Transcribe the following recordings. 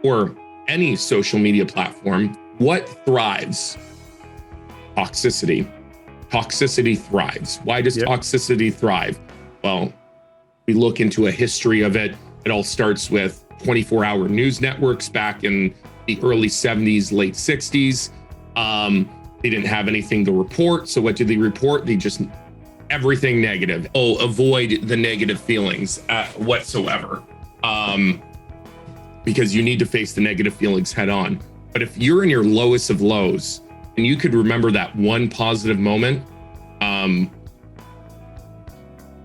or any social media platform, what thrives? Toxicity. Toxicity thrives. Why does toxicity thrive? Well, we look into a history of it. It all starts with 24-hour news networks back in the early 70s, late 60s. They didn't have anything to report. So what did they report? They just, everything negative. Oh, avoid the negative feelings whatsoever. Because you need to face the negative feelings head on. But if you're in your lowest of lows and you could remember that one positive moment,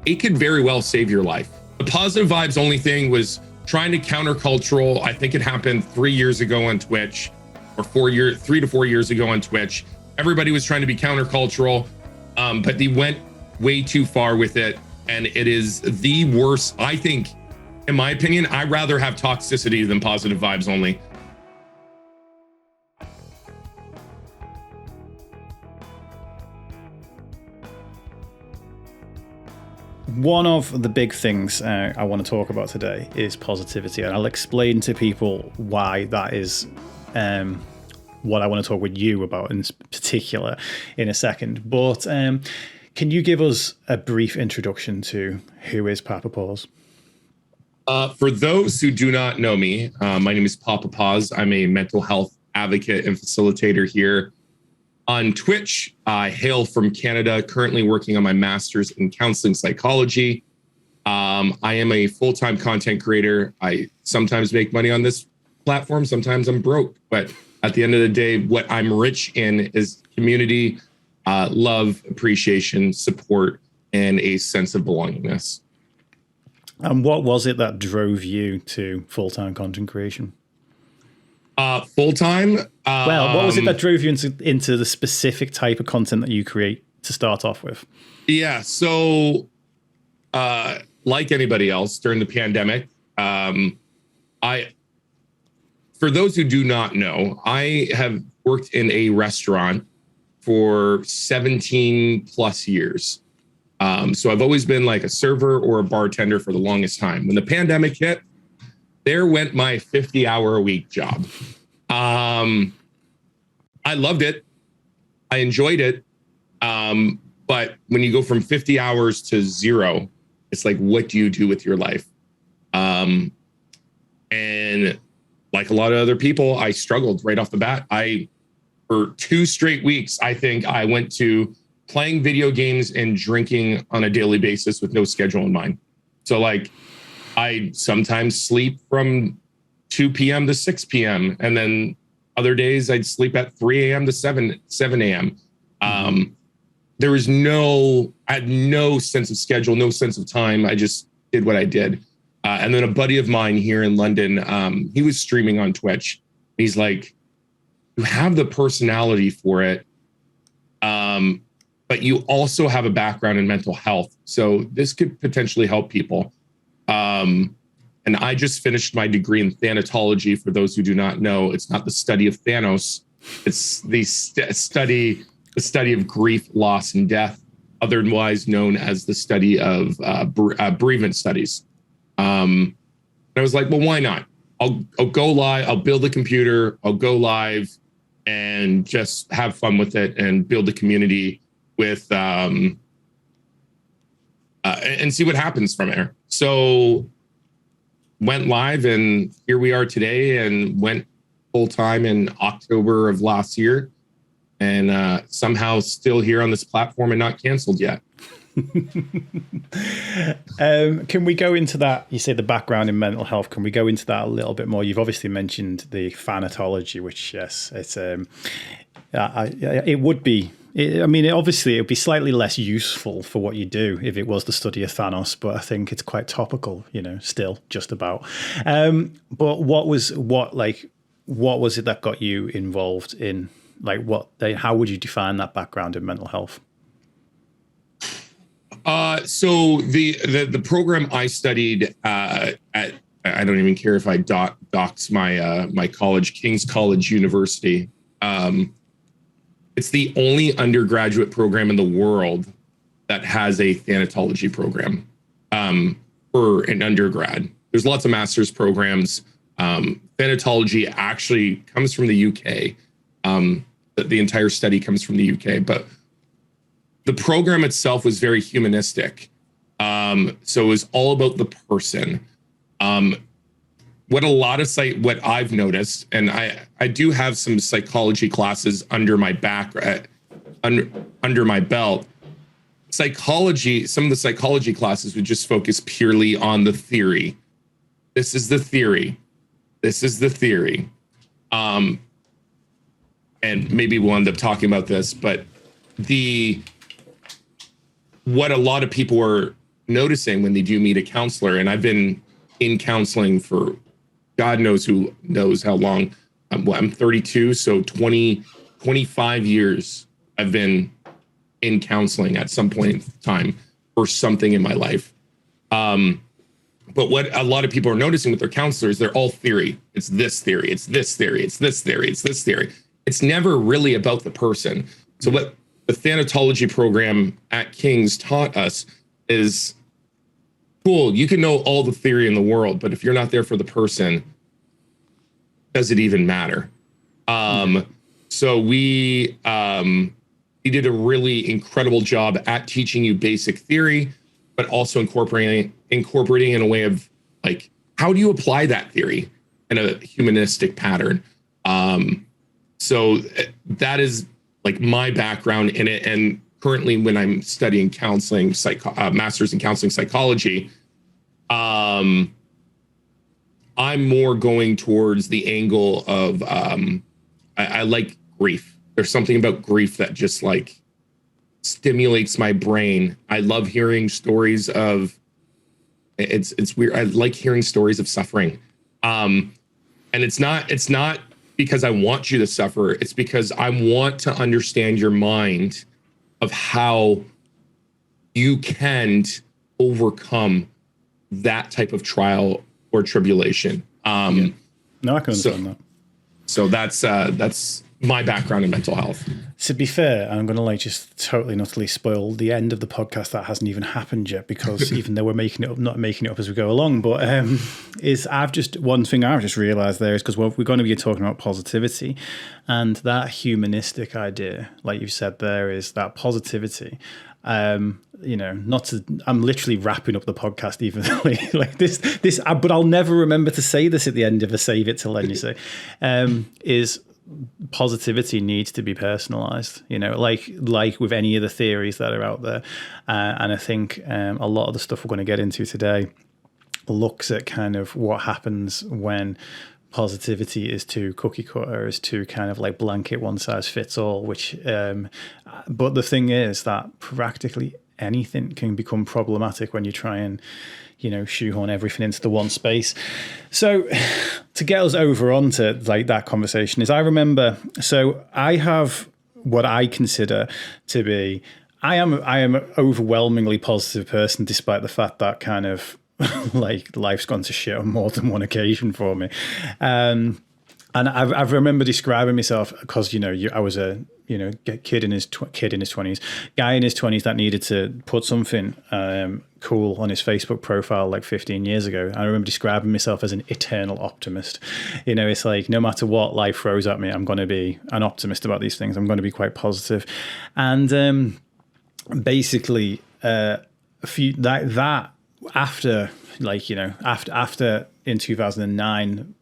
it could very well save your life. The positive vibes only thing was trying to countercultural. I think it happened 3 years ago on Twitch, or 3 to 4 years ago on Twitch. Everybody was trying to be countercultural, but they went way too far with it. And it is the worst. I think, in my opinion, I'd rather have toxicity than positive vibes only. One of the big things I want to talk about today is positivity, and I'll explain to people why that is what I want to talk with you about in particular in a second. But can you give us a brief introduction to who is Pappa Paws? For those who do not know me, my name is Pappa Paws. I'm a mental health advocate and facilitator here on Twitch. I hail from Canada, currently working on my master's in counseling psychology. I am a full-time content creator. I sometimes make money on this platform. Sometimes I'm broke. But at the end of the day, what I'm rich in is community, love, appreciation, support, and a sense of belongingness. And what was it that drove you to full-time content creation? Full-time? Well, what was it that drove you into the specific type of content that you create to start off with? Yeah, so like anybody else during the pandemic, for those who do not know, I have worked in a restaurant for 17 plus years. So I've always been like a server or a bartender for the longest time. When the pandemic hit, there went my 50-hour-a-week job. I loved it. I enjoyed it. But when you go from 50 hours to 0, it's like, what do you do with your life? And like a lot of other people, I struggled right off the bat. For 2 straight weeks, I think I went to playing video games and drinking on a daily basis with no schedule in mind. So like, I sometimes sleep from 2 p.m. to 6 p.m. And then other days I'd sleep at 3 a.m. to 7 a.m. I had no sense of schedule, no sense of time. I just did what I did. And then a buddy of mine here in London, he was streaming on Twitch. He's like, you have the personality for it. But you also have a background in mental health. So this could potentially help people. And I just finished my degree in thanatology. For those who do not know, it's not the study of Thanos. It's the study of grief, loss, and death, otherwise known as the study of bereavement studies. And I was like, well, why not? I'll go live. I'll build a computer. I'll go live and just have fun with it and build a community with and see what happens from there. So went live, and here we are today, and went full time in October of last year, and somehow still here on this platform and not canceled yet. Can we go into that? You say the background in mental health. Can we go into that a little bit more? You've obviously mentioned the thanatology, which yes, it's it would be. Obviously, it would be slightly less useful for what you do if it was the study of Thanos, but I think it's quite topical, still just about. But what was it that got you involved in, how would you define that background in mental health? So the program I studied at, I don't even care if I dox my college, King's College University. It's the only undergraduate program in the world that has a thanatology program for an undergrad. There's lots of master's programs. thanatology actually comes from the UK. The entire study comes from the UK, but the program itself was very humanistic. So it was all about the person. What I've noticed, and I do have some psychology classes under my under my belt. Psychology, some of the psychology classes would just focus purely on the theory. This is the theory. This is the theory. And maybe we'll end up talking about this, but what a lot of people are noticing when they do meet a counselor, and I've been in counseling for God knows how long. I'm 32, so 25 years I've been in counseling at some point in time for something in my life. But what a lot of people are noticing with their counselors, they're all theory. It's this theory, it's this theory, it's this theory, it's this theory. It's never really about the person. So what the thanatology program at King's taught us is, cool, you can know all the theory in the world, but if you're not there for the person, does it even matter? So we did a really incredible job at teaching you basic theory, but also incorporating in a way of like, how do you apply that theory in a humanistic pattern? So that is like my background in it. And currently when I'm studying counseling, master's in counseling psychology, I'm more going towards the angle of, I like grief. There's something about grief that just like stimulates my brain. I love hearing stories of, it's weird. I like hearing stories of suffering. And it's not because I want you to suffer. It's because I want to understand your mind of how you can overcome that type of trial or tribulation. No, I can understand that. So that's my background in mental health. To be fair, I'm going to like just totally and utterly spoil the end of the podcast that hasn't even happened yet, because even though we're making it up, not making it up as we go along, but one thing I've just realized there is, because we're going to be talking about positivity, and that humanistic idea, like you've said there, is that positivity. I'm literally wrapping up the podcast evenly like this, but I'll never remember to say this at the end of a save it till then, you say, is positivity needs to be personalized, like with any of the theories that are out there. And I think a lot of the stuff we're going to get into today looks at kind of what happens when positivity is too cookie cutter, is too kind of like blanket, one size fits all, but the thing is that practically anything can become problematic when you try and shoehorn everything into the one space. So to get us over onto like that conversation is, I remember, so I have what I consider to be, I am an overwhelmingly positive person, despite the fact that kind of like life's gone to shit on more than one occasion for me. And I remember describing myself, because I was a kid in his 20s, guy in his 20s that needed to put something cool on his Facebook profile like 15 years ago. I remember describing myself as an eternal optimist. It's like, no matter what life throws at me, I'm going to be an optimist about these things. I'm going to be quite positive. And basically, after in 2009,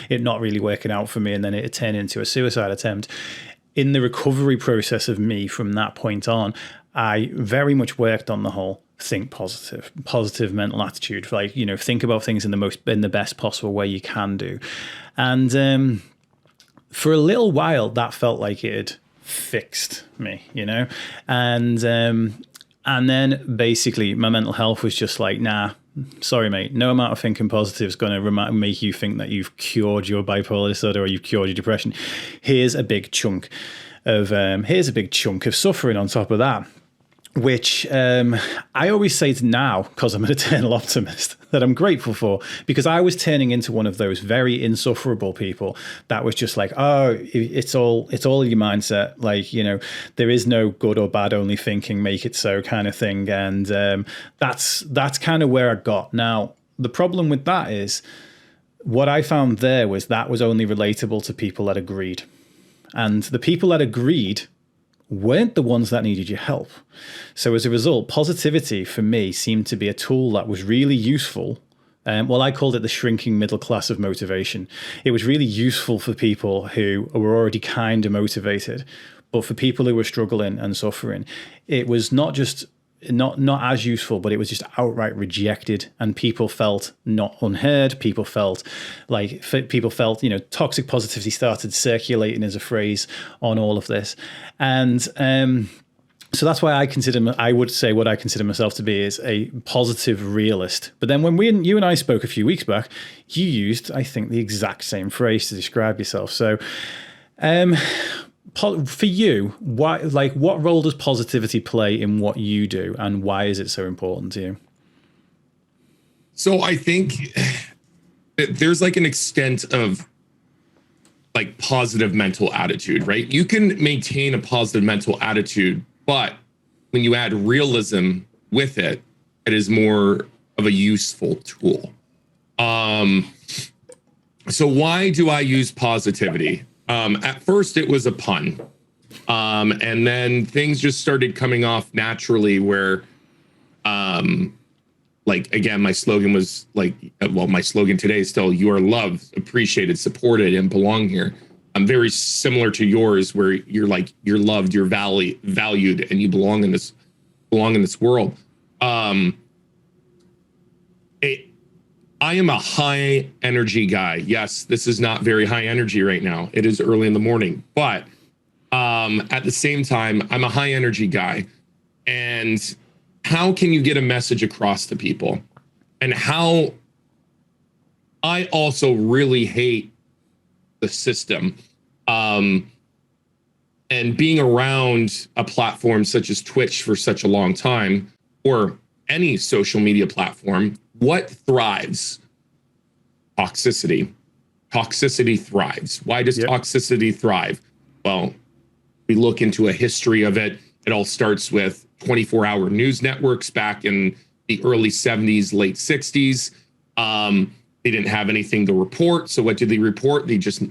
it not really working out for me, and then it turned into a suicide attempt. In the recovery process of me from that point on, I very much worked on the whole think positive mental attitude. Like, think about things in the best possible way you can do. And for a little while, that felt like it had fixed me, And then basically my mental health was just like, nah, sorry, mate, no amount of thinking positive is going to make you think that you've cured your bipolar disorder or you've cured your depression. Here's a big chunk of suffering on top of that, which I always say now, because I'm an eternal optimist, that I'm grateful for, because I was turning into one of those very insufferable people that was just like, oh, it's all your mindset. Like, there is no good or bad, only thinking, make it so kind of thing. And that's kind of where I got. Now, the problem with that is what I found there was that was only relatable to people that agreed. And the people that agreed weren't the ones that needed your help. So as a result, positivity for me seemed to be a tool that was really useful. Well, I called it the shrinking middle class of motivation. It was really useful for people who were already kind of motivated, but for people who were struggling and suffering, it was not just not as useful, but it was just outright rejected, and people felt not unheard. People felt, toxic positivity started circulating as a phrase on all of this, and so that's why I would say what I consider myself to be is a positive realist. But then when you and I spoke a few weeks back, you used, I think, the exact same phrase to describe yourself. So, for you, what role does positivity play in what you do, and why is it so important to you? So I think there's like an extent of like positive mental attitude, right? You can maintain a positive mental attitude, but when you add realism with it, it is more of a useful tool. So why do I use positivity? At first it was a pun. And then things just started coming off naturally where, again, my slogan was my slogan today is still, you are loved, appreciated, supported, and belong here. I'm very similar to yours, where you're loved, you're valued, and you belong in this world. I am a high energy guy. Yes, this is not very high energy right now. It is early in the morning, but at the same time, I'm a high energy guy. And how can you get a message across to people? And how I also really hate the system. And being around a platform such as Twitch for such a long time, or any social media platform, what thrives? Toxicity. Toxicity thrives. Why does toxicity thrive? Well, we look into a history of it. It all starts with 24-hour news networks back in the early 70s, late 60s. They didn't have anything to report. So what did they report? They just,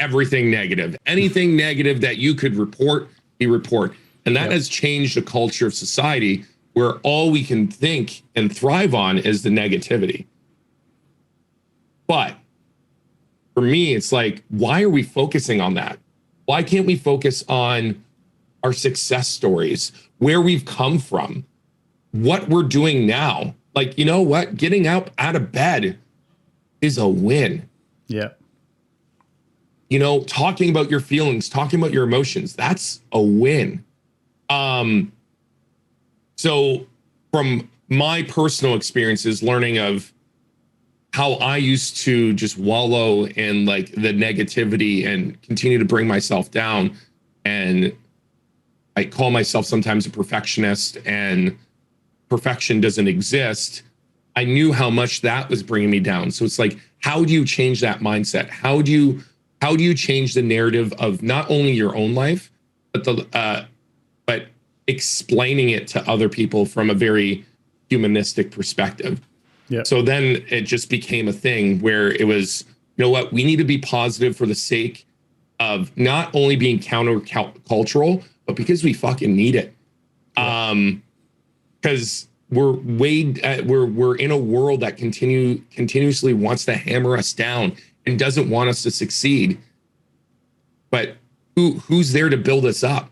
everything negative. Anything negative that you could report, they report. And that has changed the culture of society, where all we can think and thrive on is the negativity. But for me, it's like, why are we focusing on that? Why can't we focus on our success stories, where we've come from, what we're doing now? Like, you know what? Getting out of bed is a win. Yeah. You know, talking about your feelings, talking about your emotions, that's a win. So from my personal experiences, learning of how I used to just wallow in like the negativity and continue to bring myself down, and I call myself sometimes a perfectionist, and perfection doesn't exist. I knew how much that was bringing me down. So it's like, how do you change that mindset? How do you change the narrative of not only your own life, but but explaining it to other people from a very humanistic perspective? Yeah. So then it just became a thing where it was, you know what, we need to be positive for the sake of not only being countercultural, but because we fucking need it. Because we're in a world that continuously wants to hammer us down and doesn't want us to succeed. But who's there to build us up?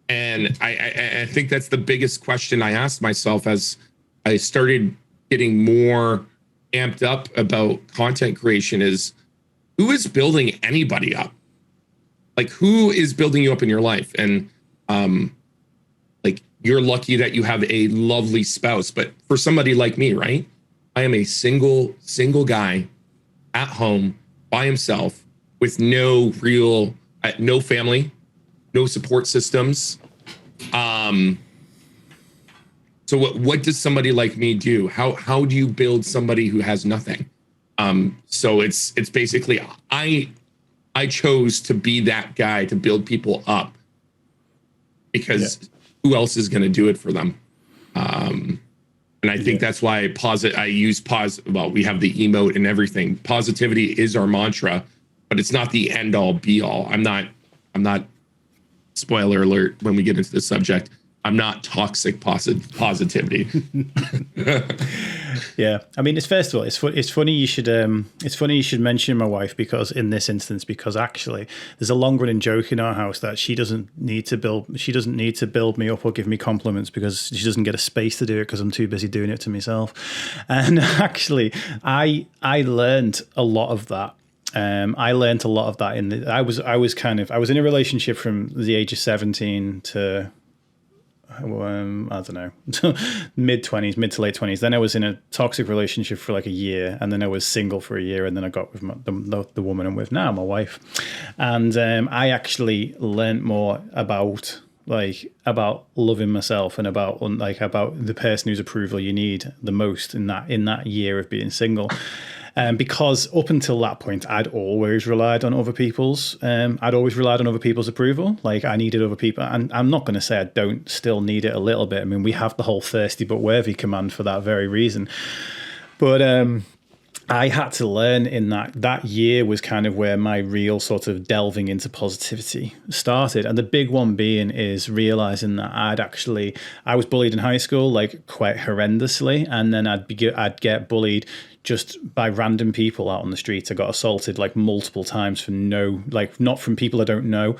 And I think that's the biggest question I asked myself as I started getting more amped up about content creation is, who is building anybody up? Like, who is building you up in your life? And like, you're lucky that you have a lovely spouse, but for somebody like me, right? I am a single guy at home by himself with no family, no support systems. So what does somebody like me do? How do you build somebody who has nothing? So it's basically, I chose to be that guy to build people up, because who else is going to do it for them? And I think that's why I use well, we have the emote and everything. Positivity is our mantra, but it's not the end all be all. I'm not, spoiler alert when we get into the subject, I'm not toxic positivity. Yeah, I mean, first of all, it's funny you should mention my wife, because in this instance, because actually there's a long running joke in our house that she doesn't need to build me up or give me compliments, because she doesn't get a space to do it because I'm too busy doing it to myself. And actually, I learned a lot of that. I learned a lot of that I was in a relationship from the age of 17 to I don't know, mid to late 20s. Then I was in a toxic relationship for like a year, and then I was single for a year, and then I got with the woman I'm with now, my wife. And I actually learned more about loving myself and about the person whose approval you need the most in that year of being single. Because up until that point, I'd always relied on other people's approval. Like, I needed other people, and I'm not going to say I don't still need it a little bit. I mean, we have the whole thirsty but worthy command for that very reason. But I had to learn in that year was kind of where my real sort of delving into positivity started. And the big one being is realizing that I was bullied in high school, like quite horrendously. And then I'd get bullied just by random people out on the street. I got assaulted like multiple times for not from people I don't know.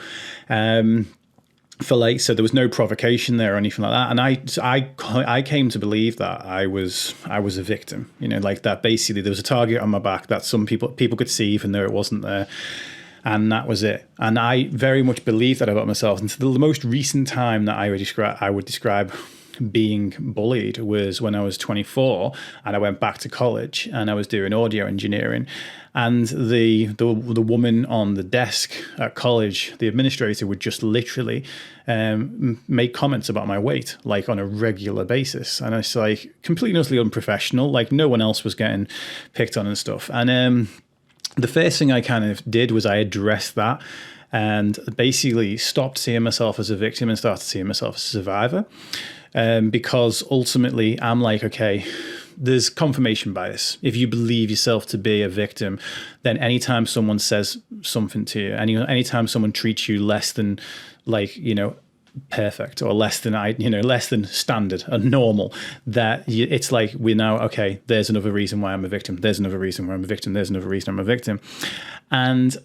So there was no provocation there or anything like that. And I came to believe that I was a victim, like that basically there was a target on my back that some people could see even though it wasn't there. And that was it. And I very much believed that about myself. And the most recent time that I would describe being bullied was when I was 24 and I went back to college and I was doing audio engineering, and the woman on the desk at college, the administrator, would just literally make comments about my weight like on a regular basis, and it's like completely utterly unprofessional. Like, no one else was getting picked on and stuff. And the first thing I kind of did was I addressed that and basically stopped seeing myself as a victim and started seeing myself as a survivor. Because ultimately I'm like, okay, there's confirmation bias. If you believe yourself to be a victim, then anytime someone says something to you, anytime someone treats you less than perfect or less than standard and normal, it's like we're now, okay, there's another reason why I'm a victim. There's another reason why I'm a victim. There's another reason I'm a victim. And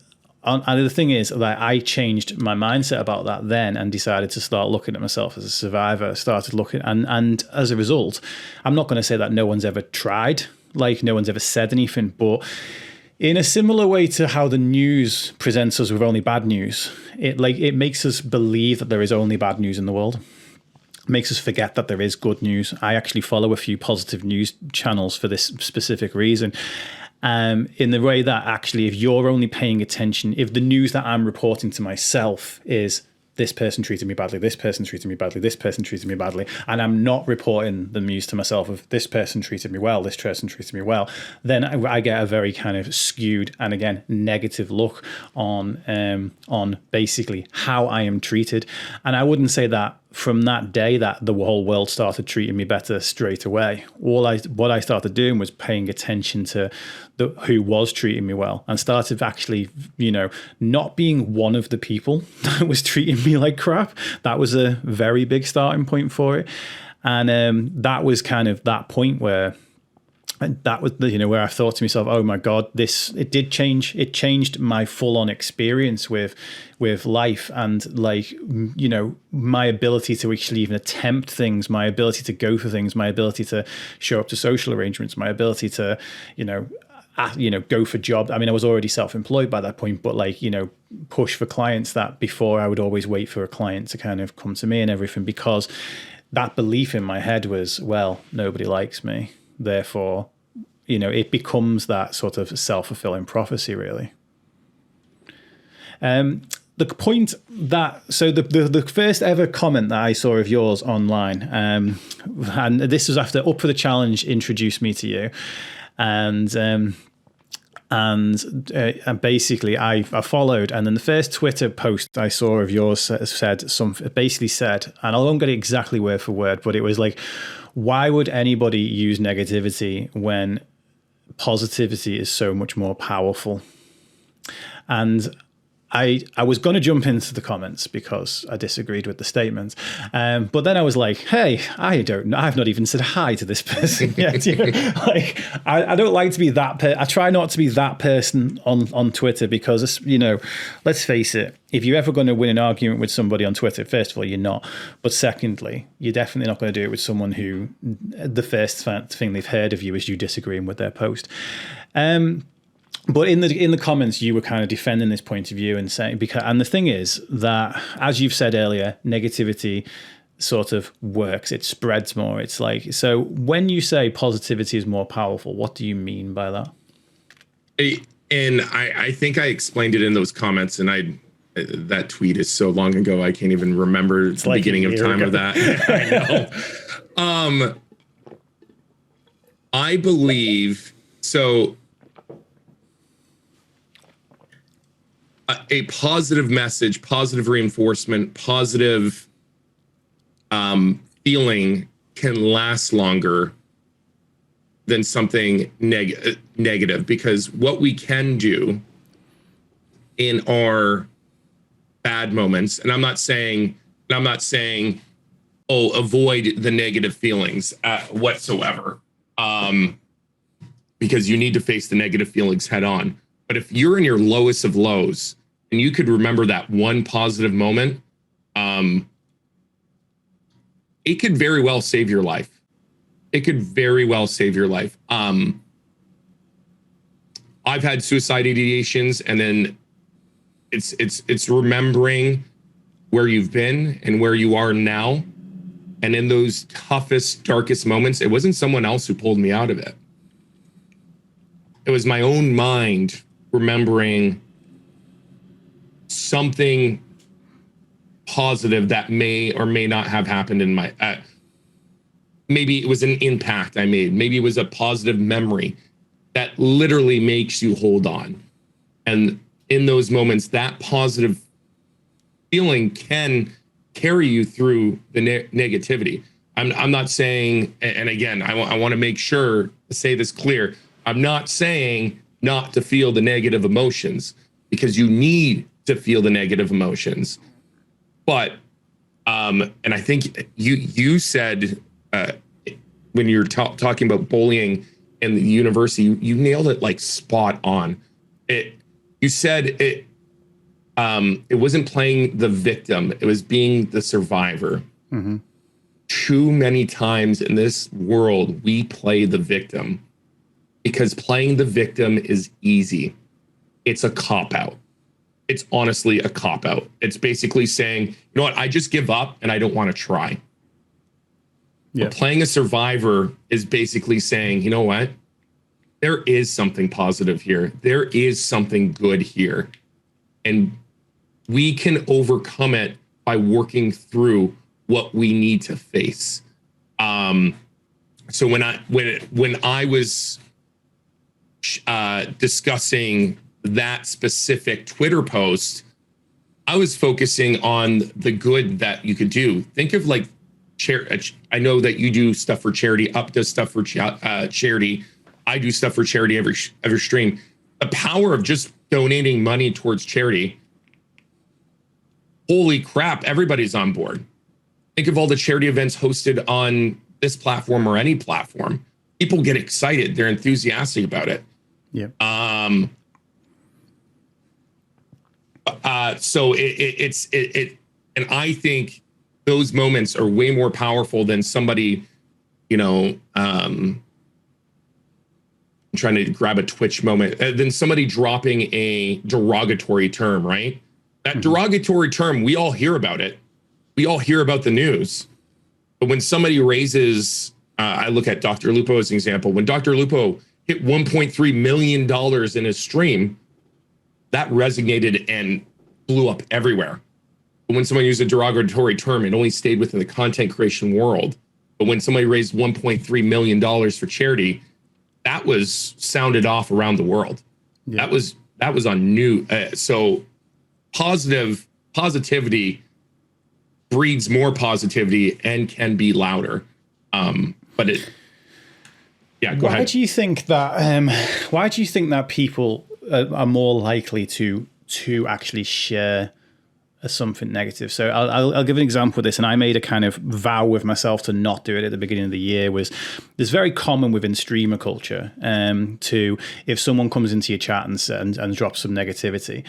the thing is that I changed my mindset about that then and decided to start looking at myself as a survivor, started looking, and as a result, I'm not going to say that no one's ever tried, like no one's ever said anything, but in a similar way to how the news presents us with only bad news, it makes us believe that there is only bad news in the world. It makes us forget that there is good news. I actually follow a few positive news channels for this specific reason. In the way that actually, if you're only paying attention, if the news that I'm reporting to myself is this person treated me badly, this person treated me badly, this person treated me badly, and I'm not reporting the news to myself of this person treated me well, this person treated me well, then I get a very kind of skewed and again negative look on basically how I am treated. And I wouldn't say that from that day that the whole world started treating me better straight away. What I started doing was paying attention to who was treating me well, and started actually, not being one of the people that was treating me like crap. That was a very big starting point for it. And that was kind of that point where that was where I thought to myself, oh my God, it did change. It changed my full on experience with life, and my ability to actually even attempt things, my ability to go for things, my ability to show up to social arrangements, my ability to, go for jobs. I mean, I was already self-employed by that point, but push for clients that before I would always wait for a client to kind of come to me and everything, because that belief in my head was, well, nobody likes me. Therefore, it becomes that sort of self-fulfilling prophecy, really. The point that, so the first ever comment that I saw of yours online, and this was after Up for the Challenge introduced me to you, and And basically I followed, and then the first Twitter post I saw of yours basically said, and I won't get it exactly word for word, but it was like, why would anybody use negativity when positivity is so much more powerful? And I was going to jump into the comments because I disagreed with the statement. But then I was like, hey, I don't know. I've not even said hi to this person yet. Like, I don't like to be that I try not to be that person on Twitter because, let's face it, if you're ever going to win an argument with somebody on Twitter, first of all, you're not. But secondly, you're definitely not going to do it with someone who the first thing they've heard of you is you disagreeing with their post. But in the comments, you were kind of defending this point of view and saying, and the thing is that, as you've said earlier, negativity sort of works. It spreads more. It's like, so when you say positivity is more powerful, what do you mean by that? And I think I explained it in those comments, and that tweet is so long ago, I can't even remember the beginning of time of that. I know. I believe so. A positive message, positive reinforcement, positive feeling can last longer than something negative, because what we can do in our bad moments, and I'm not saying, oh, avoid the negative feelings whatsoever, because you need to face the negative feelings head on. But if you're in your lowest of lows and you could remember that one positive moment, it could very well save your life. It could very well save your life. I've had suicide ideations, and then it's remembering where you've been and where you are now. And in those toughest, darkest moments, it wasn't someone else who pulled me out of it. It was my own mind remembering something positive that may or may not have happened in my, maybe it was an impact I made. Maybe it was a positive memory that literally makes you hold on. And in those moments, that positive feeling can carry you through the negativity. I'm not saying, and again, I want to make sure to say this clear. I'm not saying not to feel the negative emotions, because you need to feel the negative emotions. But, and I think you said, when you're talking about bullying in the university, you nailed it like spot on. You said it wasn't playing the victim, it was being the survivor. Mm-hmm. Too many times in this world, we play the victim, because playing the victim is easy. It's a cop-out. It's honestly a cop-out. It's basically saying, you know what, I just give up and I don't want to try. Yeah. But playing a survivor is basically saying, you know what, there is something positive here. There is something good here. And we can overcome it by working through what we need to face. So when I was discussing that specific Twitter post, I was focusing on the good that you could do. Think of like I know that you do stuff for charity. Up does stuff for charity. I do stuff for charity every stream. The power of just donating money towards charity. Holy crap, everybody's on board. Think of all the charity events hosted on this platform or any platform. People get excited. They're enthusiastic about it. Yeah. So it's and I think those moments are way more powerful than somebody, I'm trying to grab a Twitch moment, than somebody dropping a derogatory term, right? That derogatory term, we all hear about it. We all hear about the news. But when somebody raises, I look at Dr. Lupo as an example. When Dr. Lupo hit $1.3 million in his stream, that resonated and blew up everywhere. But when somebody used a derogatory term, it only stayed within the content creation world. But when somebody raised $1.3 million for charity, that was sounded off around the world. Yeah. That was on new. So positivity breeds more positivity and can be louder. But it, yeah, go ahead. Why do you think that people are more likely to actually share something negative? So I'll give an example of this, and I made a kind of vow with myself to not do it at the beginning of the year. Was it's very common within streamer culture to, if someone comes into your chat and drops some negativity,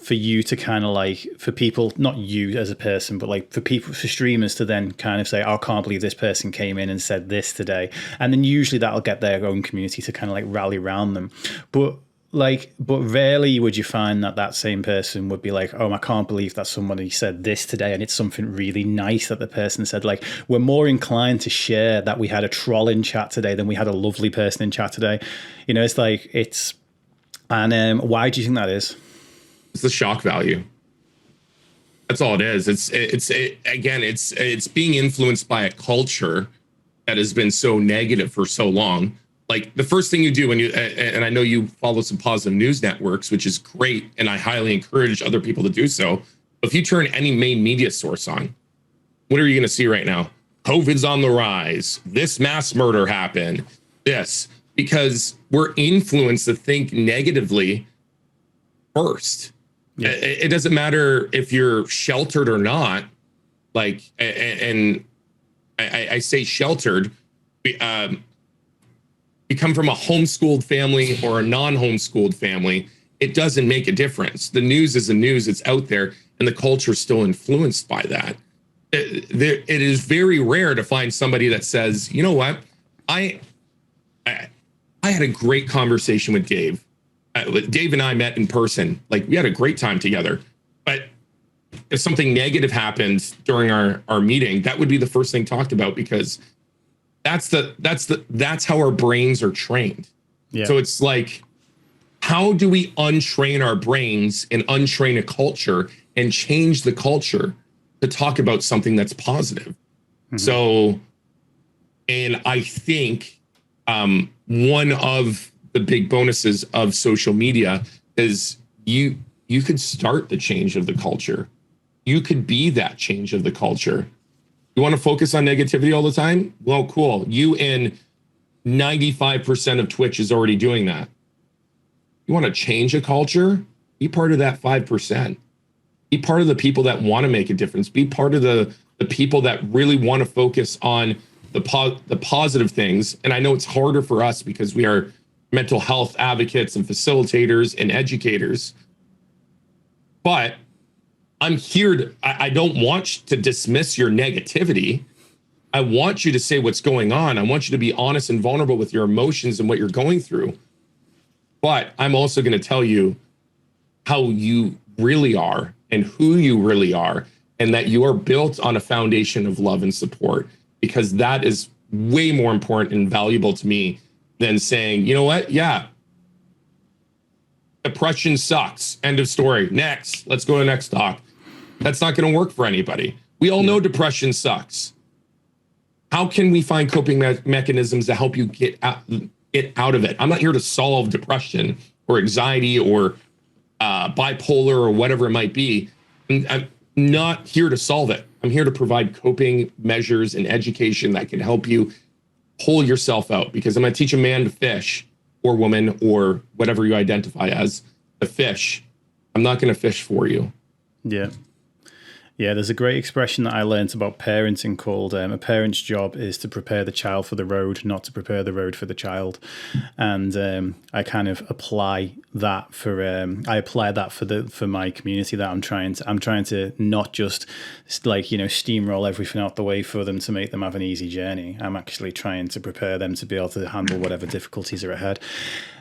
for you to kind of like, for people, not you as a person, but like for streamers to then kind of say, oh, I can't believe this person came in and said this today, and then usually that'll get their own community to kind of like rally around them, but rarely would you find that same person would be like, oh, I can't believe that somebody said this today, and it's something really nice that the person said. Like, we're more inclined to share that we had a troll in chat today than we had a lovely person in chat today. You know, it's like, and why do you think that is? It's the shock value. That's all it is. It's being influenced by a culture that has been so negative for so long. Like, the first thing you do when and I know you follow some positive news networks, which is great, and I highly encourage other people to do so. If you turn any main media source on, what are you going to see right now? COVID's on the rise. This mass murder happened. This, because we're influenced to think negatively first. Yeah. It doesn't matter if you're sheltered or not. Like, and I say sheltered. You come from a homeschooled family or a non-homeschooled family, it doesn't make a difference. The news is the news, it's out there, and the culture is still influenced by that. It is very rare to find somebody that says, you know what, I had a great conversation with Dave. Dave and I met in person. Like, we had a great time together. But if something negative happened during our meeting, that would be the first thing talked about, because that's how our brains are trained. Yeah. So it's like, how do we untrain our brains and untrain a culture and change the culture to talk about something that's positive? Mm-hmm. So, and I think one of the big bonuses of social media is you could start the change of the culture. You could be that change of the culture. You want to focus on negativity all the time? Well, cool. You and 95% of Twitch is already doing that. You want to change a culture? Be part of that 5%. Be part of the people that want to make a difference. Be part of the people that really want to focus on the positive things. And I know it's harder for us because we are mental health advocates and facilitators and educators. But I'm here I don't want to dismiss your negativity. I want you to say what's going on. I want you to be honest and vulnerable with your emotions and what you're going through. But I'm also going to tell you how you really are and who you really are, and that you are built on a foundation of love and support, because that is way more important and valuable to me than saying, you know what? Yeah, depression sucks. End of story. Next. Let's go to the next talk. That's not going to work for anybody. We all know depression sucks. How can we find coping mechanisms to help you get out of it? I'm not here to solve depression or anxiety or bipolar or whatever it might be. I'm not here to solve it. I'm here to provide coping measures and education that can help you pull yourself out, because I'm going to teach a man to fish, or woman, or whatever you identify as, to fish. I'm not going to fish for you. Yeah. Yeah, there's a great expression that I learned about parenting called a parent's job is to prepare the child for the road, not to prepare the road for the child. And I kind of apply that for my community, that I'm trying to not just steamroll everything out the way for them to make them have an easy journey. I'm actually trying to prepare them to be able to handle whatever difficulties are ahead.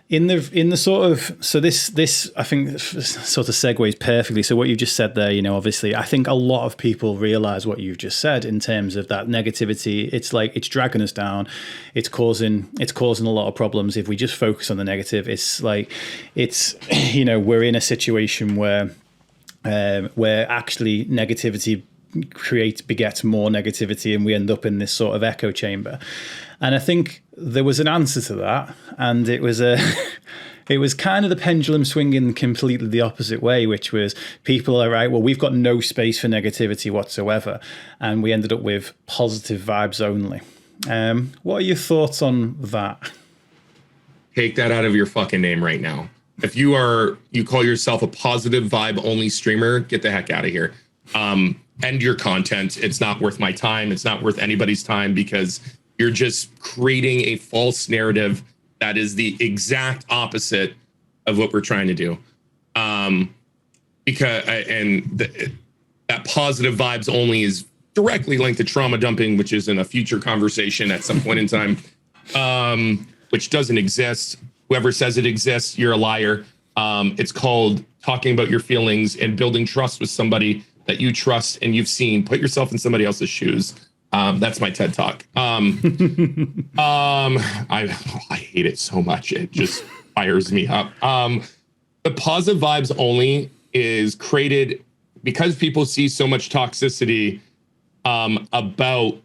In the sort of, so this I think sort of segues perfectly. So what you just said there, obviously, I think a lot of people realize what you've just said in terms of that negativity. It's like, it's dragging us down. It's causing a lot of problems. If we just focus on the negative, it's like, we're in a situation where actually negativity begets more negativity, and we end up in this sort of echo chamber. And I think there was an answer to that, and it was It was kind of the pendulum swinging completely the opposite way, which was people are right, well, we've got no space for negativity whatsoever. And we ended up with positive vibes only. What are your thoughts on that? Take that out of your fucking name right now. If you call yourself a positive vibe only streamer, get the heck out of here. End your content. It's not worth my time. It's not worth anybody's time, because you're just creating a false narrative that is the exact opposite of what we're trying to do. That positive vibes only is directly linked to trauma dumping, which is in a future conversation at some point in time, which doesn't exist. Whoever says it exists, you're a liar. It's called talking about your feelings and building trust with somebody that you trust and you've seen. Put yourself in somebody else's shoes. That's my TED Talk. I hate it so much. It just fires me up. The positive vibes only is created because people see so much toxicity about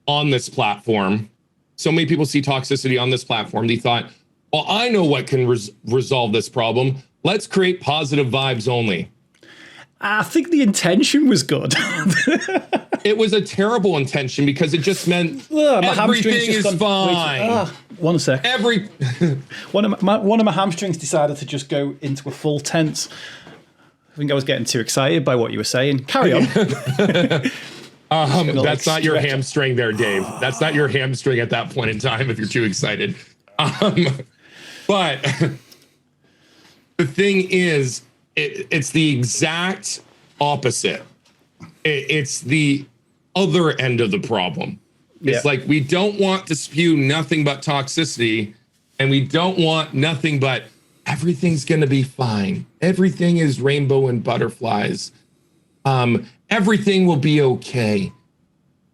on this platform. So many people see toxicity on this platform. They thought, well, I know what can resolve this problem. Let's create positive vibes only. I think the intention was good. It was a terrible intention because it just meant everything is fine. One sec. One of my hamstrings decided to just go into a full tense. I think I was getting too excited by what you were saying. Carry on. That's not your hamstring there, Dave. That's not your hamstring at that point in time if you're too excited. But the thing is, it's the exact opposite. It's the other end of the problem. It's like we don't want to spew nothing but toxicity, and we don't want nothing but everything's going to be fine. Everything is rainbow and butterflies. Everything will be okay.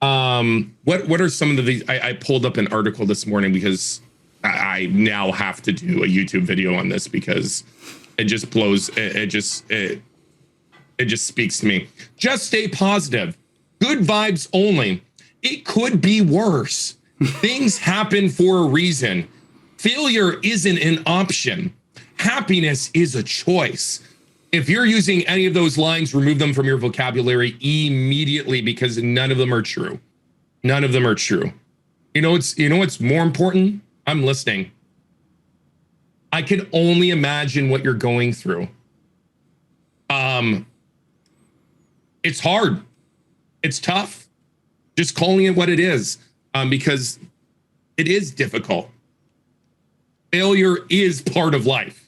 What are some of these? I pulled up an article this morning because I now have to do a YouTube video on this because it just blows. It just speaks to me. Just stay positive. Good vibes only. It could be worse. Things happen for a reason. Failure isn't an option. Happiness is a choice. If you're using any of those lines, remove them from your vocabulary immediately because none of them are true. None of them are true. You know what's more important? I'm listening. I can only imagine what you're going through. It's hard. It's tough. Just calling it what it is, because it is difficult. Failure is part of life.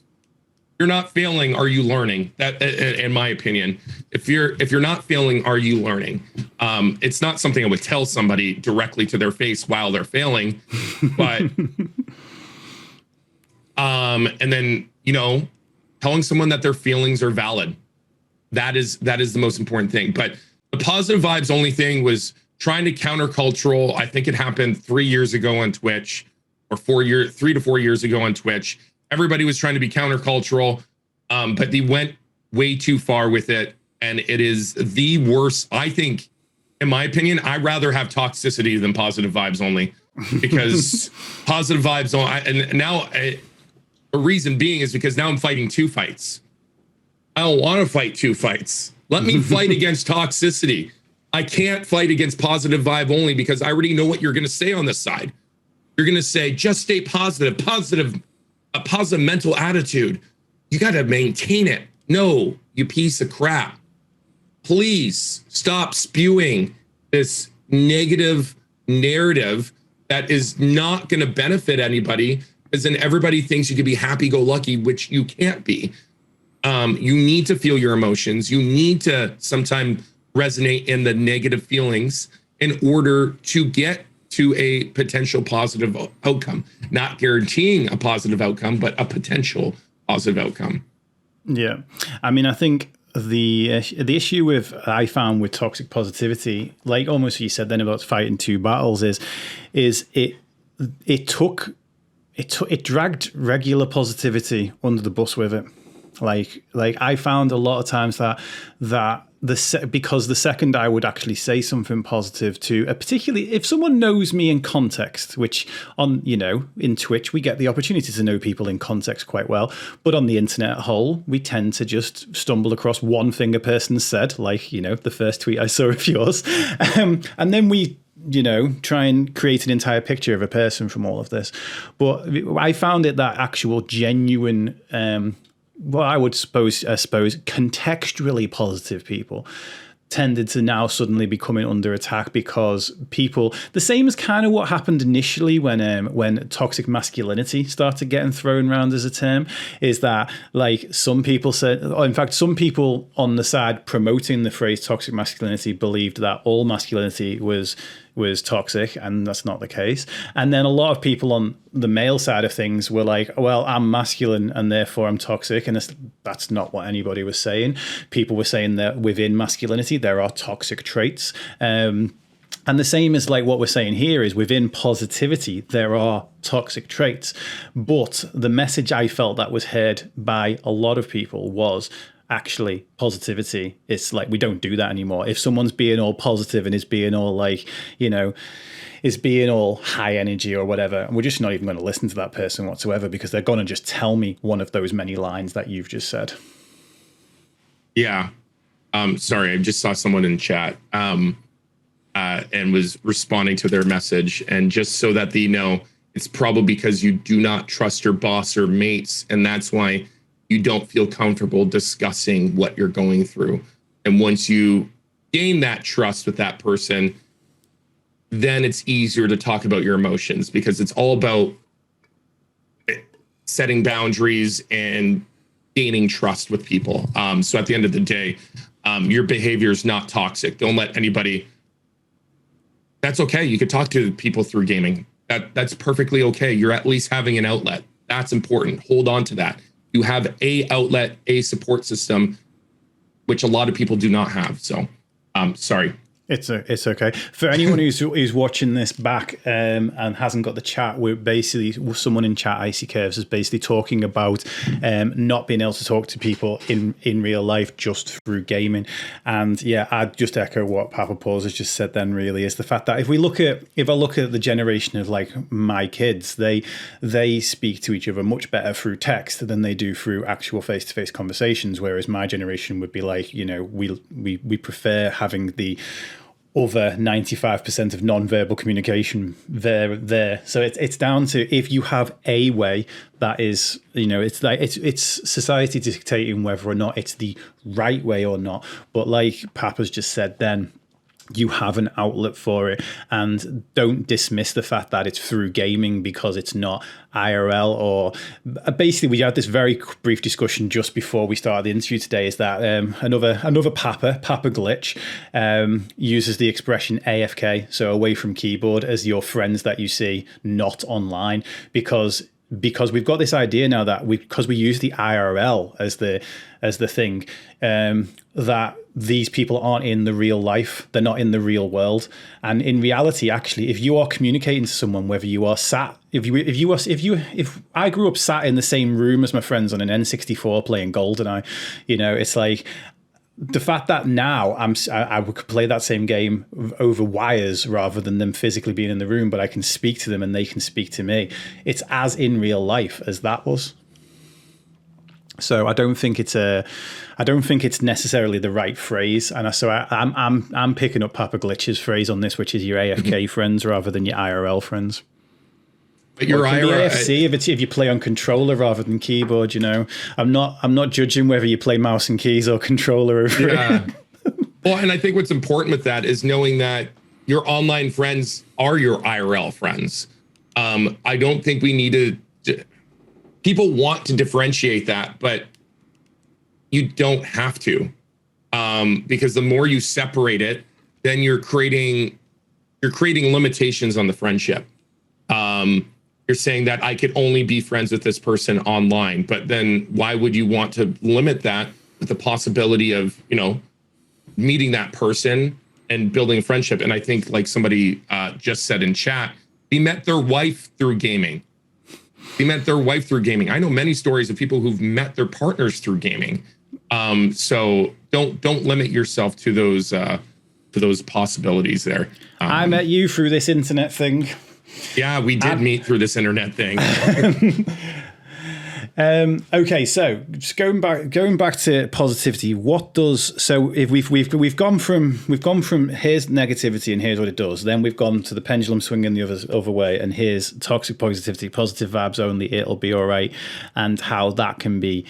You're not failing, are you learning? That, in my opinion, if you're not failing, are you learning? It's not something I would tell somebody directly to their face while they're failing, but and then telling someone that their feelings are valid. That is the most important thing. But the positive vibes only thing was trying to countercultural. I think it happened 3 years ago on Twitch, or 3 to 4 years ago on Twitch. Everybody was trying to be countercultural, but they went way too far with it. And it is the worst. I think, in my opinion, I'd rather have toxicity than positive vibes only, because positive vibes only. And now the reason being is because now I'm fighting 2 fights. I don't want to fight 2 fights. Let me fight against toxicity. I can't fight against positive vibe only because I already know what you're going to say on this side. You're going to say, just stay positive, a positive mental attitude. You got to maintain it. No, you piece of crap. Please stop spewing this negative narrative that is not going to benefit anybody, because then everybody thinks you can be happy-go-lucky, which you can't be. You need to feel your emotions. You need to sometimes resonate in the negative feelings in order to get to a potential positive outcome. Not guaranteeing a positive outcome, but a potential positive outcome. Yeah. I mean, I think the issue I found with toxic positivity, like almost what you said then about fighting 2 battles, is it dragged regular positivity under the bus with it. Like I found a lot of times that because the second I would actually say something positive to, particularly if someone knows me in context, which in Twitch, we get the opportunity to know people in context quite well. But on the internet as a whole, we tend to just stumble across one thing a person said, like, the first tweet I saw of yours. And then we, try and create an entire picture of a person from all of this. But I found it that actual genuine, well, I suppose contextually positive people tended to now suddenly be coming under attack because people, the same as kind of what happened initially when toxic masculinity started getting thrown around as a term, is that like some people said, or in fact, some people on the side promoting the phrase toxic masculinity believed that all masculinity was toxic, and that's not the case. And then a lot of people on the male side of things were like, well, I'm masculine and therefore I'm toxic, and that's not what anybody was saying. People were saying that within masculinity there are toxic traits, and the same as like what we're saying here is within positivity there are toxic traits. But the message I felt that was heard by a lot of people was, actually, positivity, it's like we don't do that anymore. If someone's being all positive and is being all like, is being all high energy or whatever, we're just not even going to listen to that person whatsoever, because they're going to just tell me one of those many lines that you've just said. Yeah. Sorry, I just saw someone in chat and was responding to their message. And just so that they know, it's probably because you do not trust your boss or mates, and that's why you don't feel comfortable discussing what you're going through. And once you gain that trust with that person, then it's easier to talk about your emotions, because it's all about setting boundaries and gaining trust with people. So at the end of the day, your behavior is not toxic. Don't let anybody. That's okay. You could talk to people through gaming. That's perfectly okay. You're at least having an outlet. That's important. Hold on to that. You have a outlet, a support system, which a lot of people do not have. So, sorry. It's okay. For anyone who's watching this back and hasn't got the chat, we're basically, someone in chat, Icy Curves, is basically talking about not being able to talk to people in real life just through gaming. And yeah, I'd just echo what Pappa Paws has just said then, really, is the fact that if I look at the generation of like my kids, they speak to each other much better through text than they do through actual face-to-face conversations, whereas my generation would be like, we prefer having the other 95% of non-verbal communication there. So it's down to, if you have a way that is, it's like it's society dictating whether or not it's the right way or not. But like Pappa's just said then, you have an outlet for it, and don't dismiss the fact that it's through gaming because it's not IRL. Or basically, we had this very brief discussion just before we started the interview today, is that another Pappa Glitch uses the expression AFK, so away from keyboard, as your friends that you see not online, because we've got this idea now that because we use the IRL as the thing, that these people aren't in the real life, they're not in the real world. And in reality, actually, if you are communicating to someone, whether you are sat, if I grew up sat in the same room as my friends on an N64 playing GoldenEye, it's like, the fact that now I could play that same game over wires rather than them physically being in the room, but I can speak to them and they can speak to me. It's as in real life as that was. So I don't think it's necessarily the right phrase, and I'm picking up Pappa Glitch's phrase on this, which is your AFK friends rather than your IRL friends. But your IRL, AFC, if you play on controller rather than keyboard, I'm not judging whether you play mouse and keys or controller over it. Well, and I think what's important with that is knowing that your online friends are your IRL friends. I don't think we need to. People want to differentiate that, but you don't have to, because the more you separate it, then you're creating limitations on the friendship. You're saying that I could only be friends with this person online, but then why would you want to limit that with the possibility of, meeting that person and building a friendship? And I think, like somebody just said in chat, they met their wife through gaming. I know many stories of people who've met their partners through gaming. So don't limit yourself to those possibilities there. I met you through this internet thing. Yeah, we did meet through this internet thing. Okay, so just going back to positivity, what does, so if we've gone from here's negativity and here's what it does, then we've gone to the pendulum swinging the other way, and here's toxic positivity, positive vibes only, it'll be all right, and how that can be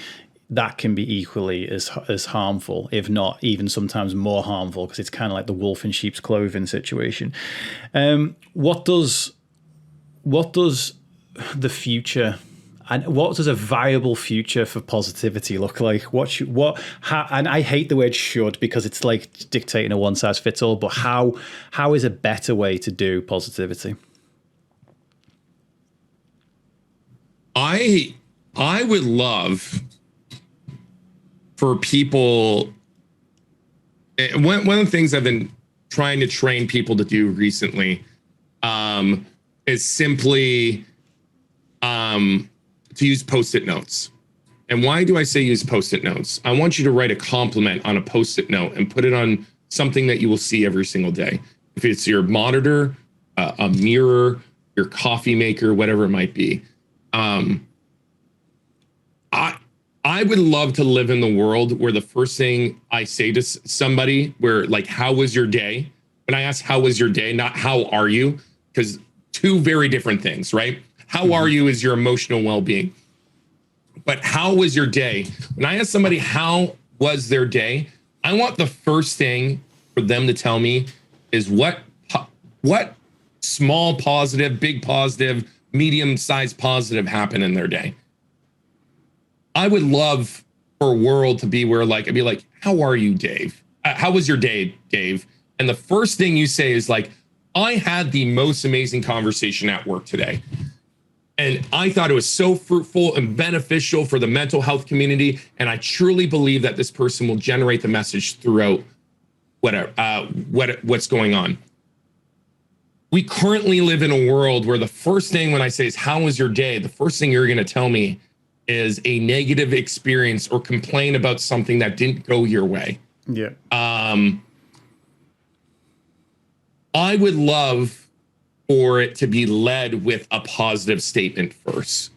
equally as harmful, if not even sometimes more harmful, because it's kind of like the wolf in sheep's clothing situation. What does the future, and what does a viable future for positivity look like? And I hate the word should, because it's like dictating a one size fits all, but how is a better way to do positivity? I would love for people, one of the things I've been trying to train people to do recently is simply to use Post-it notes. And why do I say use Post-it notes? I want you to write a compliment on a Post-it note and put it on something that you will see every single day. If it's your monitor, a mirror, your coffee maker, whatever it might be. I would love to live in the world where the first thing I say to somebody, where like, how was your day? When I ask, how was your day? Not how are you? Because two very different things, right? How are you is your emotional well-being. But how was your day? When I ask somebody how was their day, I want the first thing for them to tell me is what small positive, big positive, medium-sized positive happened in their day. I would love for a world to be where like, I'd be like, how are you, Dave? How was your day, Dave? And the first thing you say is like, I had the most amazing conversation at work today. And I thought it was so fruitful and beneficial for the mental health community. And I truly believe that this person will generate the message throughout what's going on. We currently live in a world where the first thing when I say is, how was your day? The first thing you're going to tell me is a negative experience or complain about something that didn't go your way. Yeah. I would love for it to be led with a positive statement first.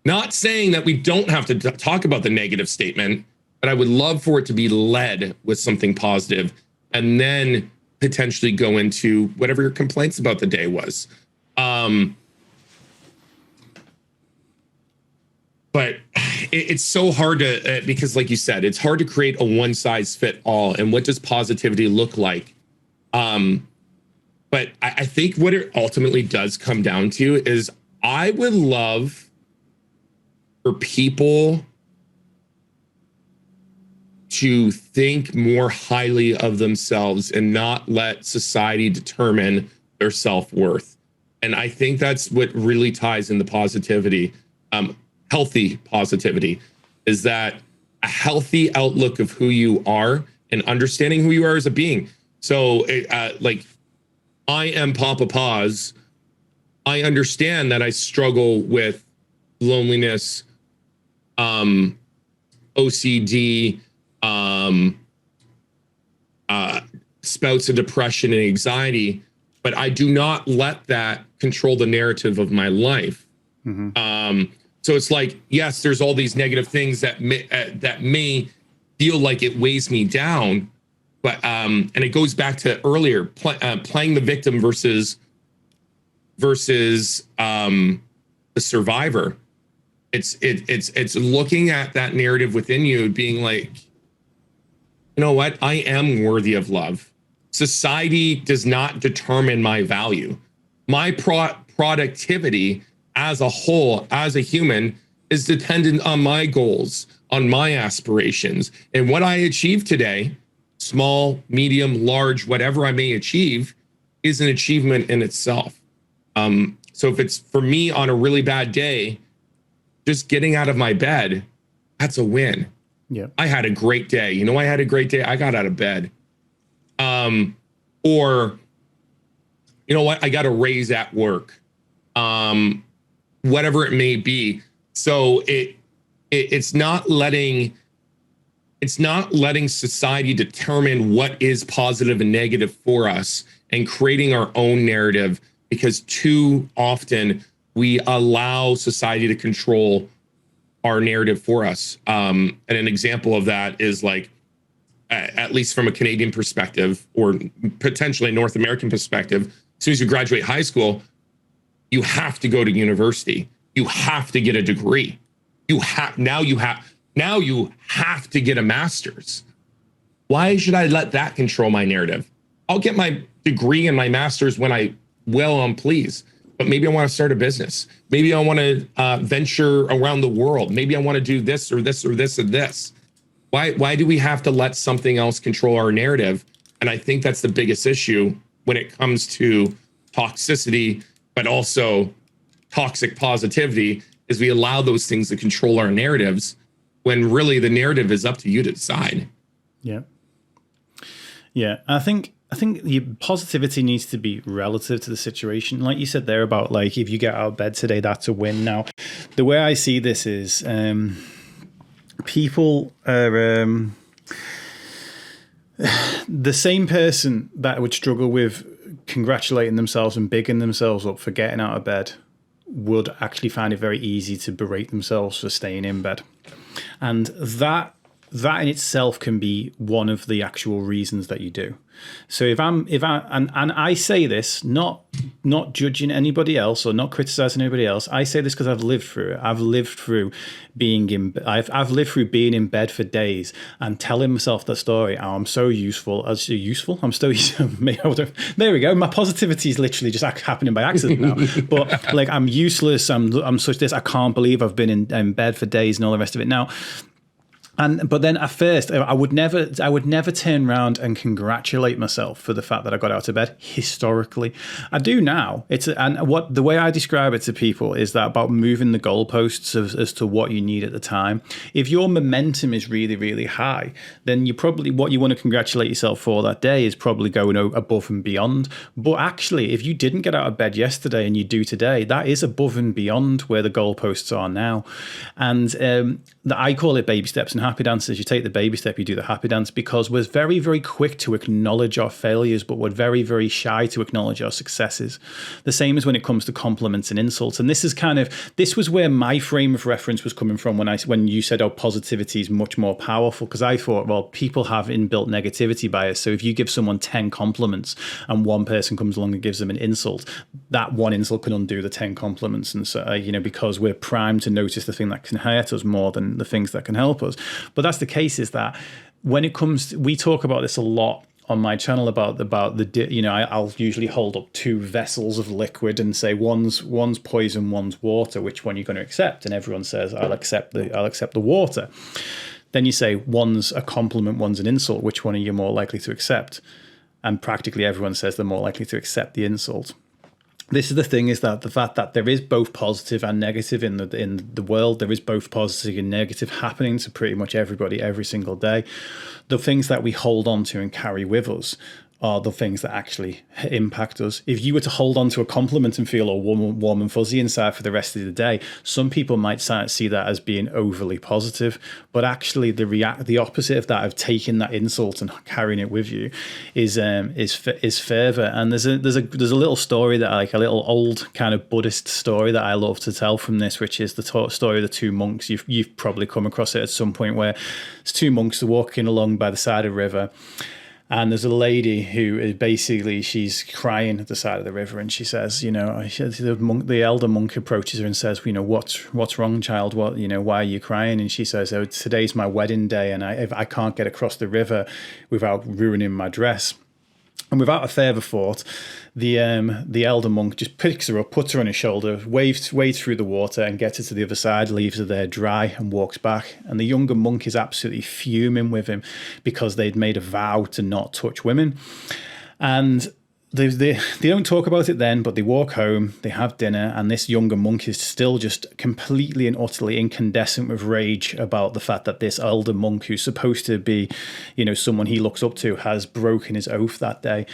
Not saying that we don't have to talk about the negative statement, but I would love for it to be led with something positive and then potentially go into whatever your complaints about the day was. But it's so hard to, because like you said, it's hard to create a one size fit all. And what does positivity look like? But I think what it ultimately does come down to is I would love for people to think more highly of themselves and not let society determine their self-worth. And I think that's what really ties into positivity. Healthy positivity is that a healthy outlook of who you are and understanding who you are as a being. So like, I am Pappa Paws. I understand that I struggle with loneliness, OCD, spouts of depression and anxiety, but I do not let that control the narrative of my life. Mm-hmm. So it's like, yes, there's all these negative things that may feel like it weighs me down, but and it goes back to earlier playing the victim versus the survivor. It's looking at that narrative within you, being like, you know what? I am worthy of love. Society does not determine my value. My productivity as a whole, as a human, is dependent on my goals, on my aspirations. And what I achieve today, small, medium, large, whatever I may achieve, is an achievement in itself. So if it's for me on a really bad day, just getting out of my bed, that's a win. Yeah. I had a great day. You know, I had a great day. I got out of bed. Or, you know what? I got a raise at work. Whatever it may be. So it's not letting It's not letting society determine what is positive and negative for us and creating our own narrative, because too often we allow society to control our narrative for us. And an example of that is like, at least from a Canadian perspective, or potentially a North American perspective, as soon as you graduate high school, you have to go to university. You have to get a degree. Now you have to get a master's. Why should I let that control my narrative? I'll get my degree and my master's when I will and please. But maybe I want to start a business. Maybe I want to venture around the world. Maybe I want to do this or this or this and this. Why do we have to let something else control our narrative? And I think that's the biggest issue when it comes to toxicity, but also toxic positivity, is we allow those things to control our narratives when really the narrative is up to you to decide. Yeah. Yeah. I think your positivity needs to be relative to the situation. Like you said there about, like, if you get out of bed today, that's a win. Now, the way I see this is people are the same person that would struggle with congratulating themselves and bigging themselves up for getting out of bed would actually find it very easy to berate themselves for staying in bed. And that in itself can be one of the actual reasons that you do. So if I say this, not judging anybody else or not criticizing anybody else, I say this because I've lived through it. I've lived through being in bed for days and telling myself the story. Oh, I'm so useful. I'm so useful. There we go. My positivity is literally just happening by accident now. But like, I'm useless. I'm such this. I can't believe I've been in bed for days and all the rest of it. Now, but then at first, I would never turn around and congratulate myself for the fact that I got out of bed. Historically, I do now. The way I describe it to people is that about moving the goalposts as to what you need at the time. If your momentum is really, really high, then what you want to congratulate yourself for that day is probably going above and beyond. But actually, if you didn't get out of bed yesterday and you do today, that is above and beyond where the goalposts are now. And I call it baby steps and happy dances. You take the baby step, you do the happy dance, because we're very, very quick to acknowledge our failures, but we're very, very shy to acknowledge our successes. The same as when it comes to compliments and insults. And this was where my frame of reference was coming from when you said, oh, positivity is much more powerful, because I thought, well, people have inbuilt negativity bias. So if you give someone 10 compliments and one person comes along and gives them an insult, that one insult can undo the 10 compliments. And so, because we're primed to notice the thing that can hurt us more than the things that can help us. But that's the case, is that when it comes we talk about this a lot on my channel about I'll usually hold up two vessels of liquid and say one's poison, one's water. Which one are you going to accept? And everyone says, I'll accept the water. Then you say one's a compliment, one's an insult. Which one are you more likely to accept? And practically everyone says they're more likely to accept the insult. This is the thing, is that the fact that there is both positive and negative in the world. There is both positive and negative happening to pretty much everybody every single day. The things that we hold on to and carry with us are the things that actually impact us. If you were to hold on to a compliment and feel all warm and fuzzy inside for the rest of the day, some people might see that as being overly positive, but actually the opposite of that, of taking that insult and carrying it with you, is further. And there's a little story that a little old kind of Buddhist story that I love to tell from this, which is the story of the two monks. You've probably come across it at some point, where there's two monks walking along by the side of a river. And there's a lady who is basically, she's crying at the side of the river, and she says, the elder monk approaches her and says, what's wrong, child? Why are you crying? And she says, oh, today's my wedding day, and I can't get across the river without ruining my dress. And without a further thought, the elder monk just picks her up, puts her on his shoulder, wades through the water and gets her to the other side, leaves her there dry, and walks back. And the younger monk is absolutely fuming with him because they'd made a vow to not touch women. And they don't talk about it then, but they walk home, they have dinner, and this younger monk is still just completely and utterly incandescent with rage about the fact that this elder monk, who's supposed to be, someone he looks up to, has broken his oath that day.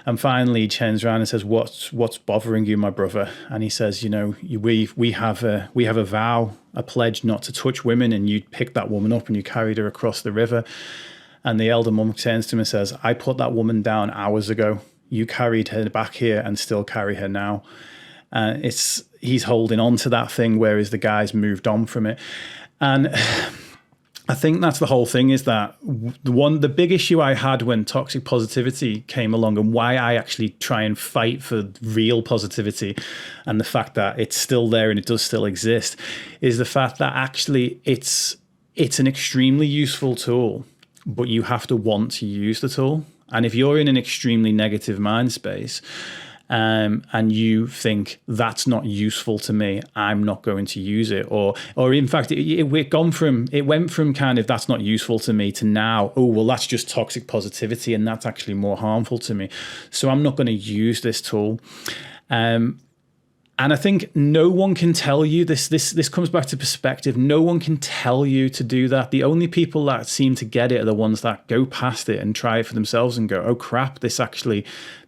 And finally he turns around and says, what's bothering you, my brother? And he says, we have a vow, a pledge not to touch women, and you picked that woman up and you carried her across the river. And the elder monk turns to him and says, I put that woman down hours ago. You carried her back here and still carry her now. He's holding on to that thing, whereas the guy's moved on from it. And I think that's the whole thing, is that the big issue I had when toxic positivity came along, and why I actually try and fight for real positivity and the fact that it's still there and it does still exist, is the fact that actually it's an extremely useful tool, but you have to want to use the tool. And if you're in an extremely negative mind space, and you think that's not useful to me, I'm not going to use it, or in fact, it went from kind of that's not useful to me to now, oh well, that's just toxic positivity, and that's actually more harmful to me, so I'm not going to use this tool. And I think no one can tell you this. This comes back to perspective. No one can tell you to do that. The only people that seem to get it are the ones that go past it and try it for themselves and go, "Oh crap! It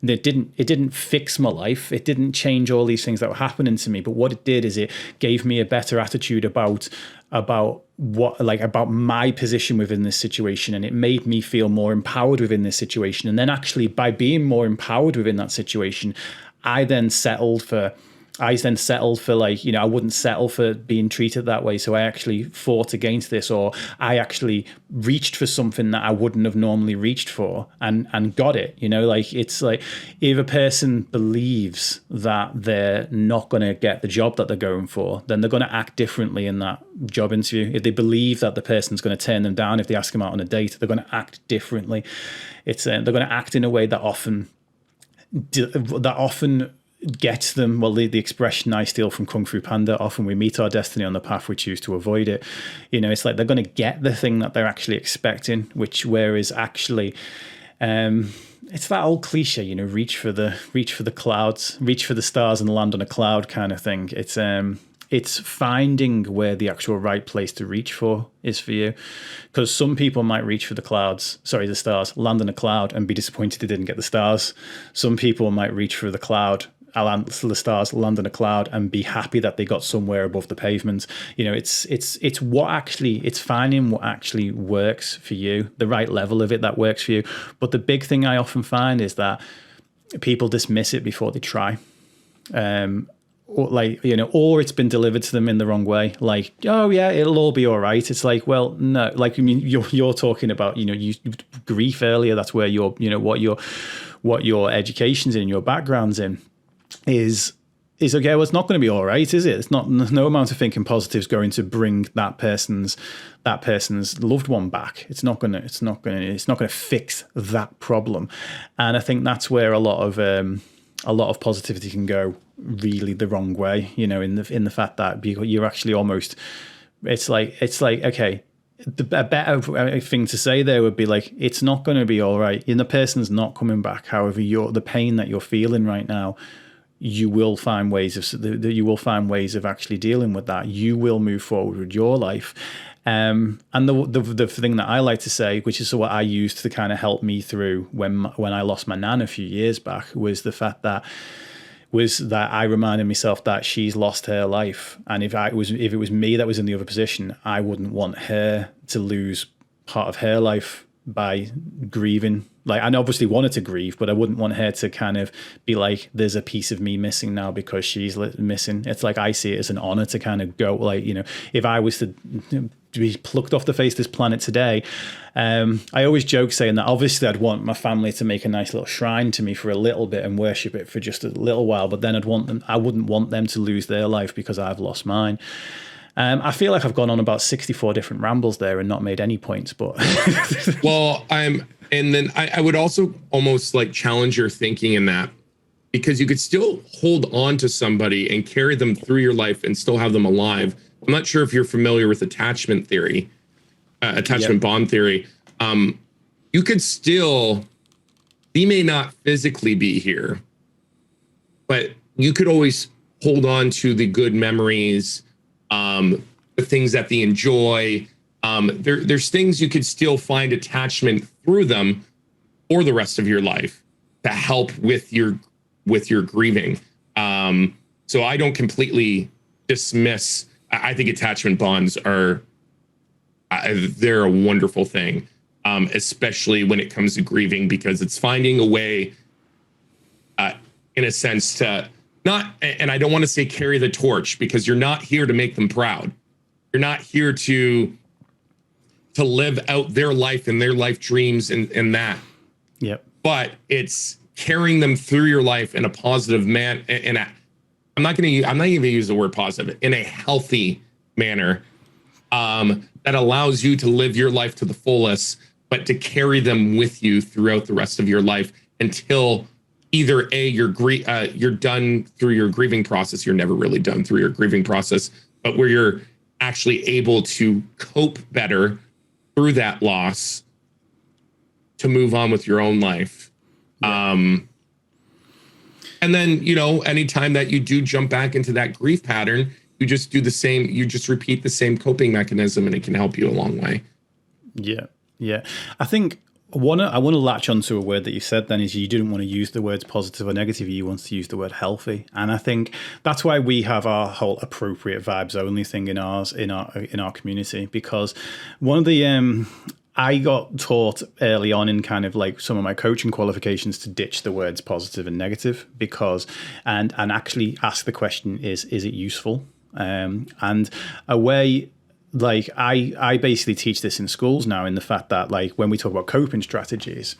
didn't fix my life. It didn't change all these things that were happening to me. But what it did is it gave me a better attitude about my position within this situation, and it made me feel more empowered within this situation. And then actually, by being more empowered within that situation, I then settled for I wouldn't settle for being treated that way. So I actually fought against this, or I actually reached for something that I wouldn't have normally reached for and got it. It's like if a person believes that they're not going to get the job that they're going for, then they're going to act differently in that job interview. If they believe that the person's going to turn them down if they ask them out on a date, they're going to act differently. They're going to act in a way that often gets them, well, the expression I steal from Kung Fu Panda, often we meet our destiny on the path we choose to avoid it. It's like they're going to get the thing that they're actually expecting, whereas actually it's that old cliche, reach for the clouds, reach for the stars and land on a cloud kind of thing. It's finding where the actual right place to reach for is for you. Because some people might reach for the stars, land on a cloud and be disappointed they didn't get the stars. Some people might reach for the stars, land on a cloud and be happy that they got somewhere above the pavement. It's finding what actually works for you, the right level of it that works for you. But the big thing I often find is that people dismiss it before they try. Or it's been delivered to them in the wrong way. Like, oh yeah, it'll all be all right. It's like, well, no. Like, I mean, you're talking about, grief earlier. That's where what your education's in, your background's in, is okay. Well, it's not going to be all right, is it? It's not. No amount of thinking positive is going to bring that person's loved one back. It's not going to fix that problem. And I think that's where a lot of positivity can go really the wrong way, in the fact that you're actually almost, it's like okay, a better thing to say there would be like, it's not going to be all right, and the person's not coming back. However, the pain that you're feeling right now, you will find ways of actually dealing with that. You will move forward with your life. And the thing that I like to say, which is what I used to kind of help me through when I lost my nan a few years back, was the fact that I reminded myself that she's lost her life, and if it was me that was in the other position, I wouldn't want her to lose part of her life by grieving. Like, I obviously wanted to grieve, but I wouldn't want her to kind of be like, there's a piece of me missing now because she's missing. It's like, I see it as an honor to kind of go, like, if I was to be plucked off the face of this planet today, I always joke saying that obviously I'd want my family to make a nice little shrine to me for a little bit and worship it for just a little while, but then I wouldn't want them to lose their life because I've lost mine. I feel like I've gone on about 64 different rambles there and not made any points, but well, I would also almost like challenge your thinking in that, because you could still hold on to somebody and carry them through your life and still have them alive. I'm not sure if you're familiar with attachment theory, bond theory. You could still they may not physically be here, but you could always hold on to the good memories, the things that they enjoy. There's things you could still find attachment through them for the rest of your life to help with your grieving. So I don't completely dismiss. I think attachment bonds are they're a wonderful thing, especially when it comes to grieving, because it's finding a way, in a sense, to not, and I don't want to say carry the torch, because you're not here to make them proud. You're not here to live out their life and their life dreams and that. Yep. But it's carrying them through your life in a positive man. And I'm not even going to use the word positive, in a healthy manner, that allows you to live your life to the fullest, but to carry them with you throughout the rest of your life until either you're done through your grieving process. You're never really done through your grieving process, but where you're actually able to cope better through that loss to move on with your own life. Yeah. And then, anytime that you do jump back into that grief pattern, you just do the same, you just repeat the same coping mechanism, and it can help you a long way. Yeah. Yeah. I think I want to latch onto a word that you said then, is you didn't want to use the words positive or negative. You want to use the word healthy. And I think that's why we have our whole appropriate vibes only thing in our community, because one of the, I got taught early on in kind of like some of my coaching qualifications to ditch the words positive and negative, because, and actually ask the question, is it useful? And a way, like I basically teach this in schools now, in the fact that, like, when we talk about coping strategies,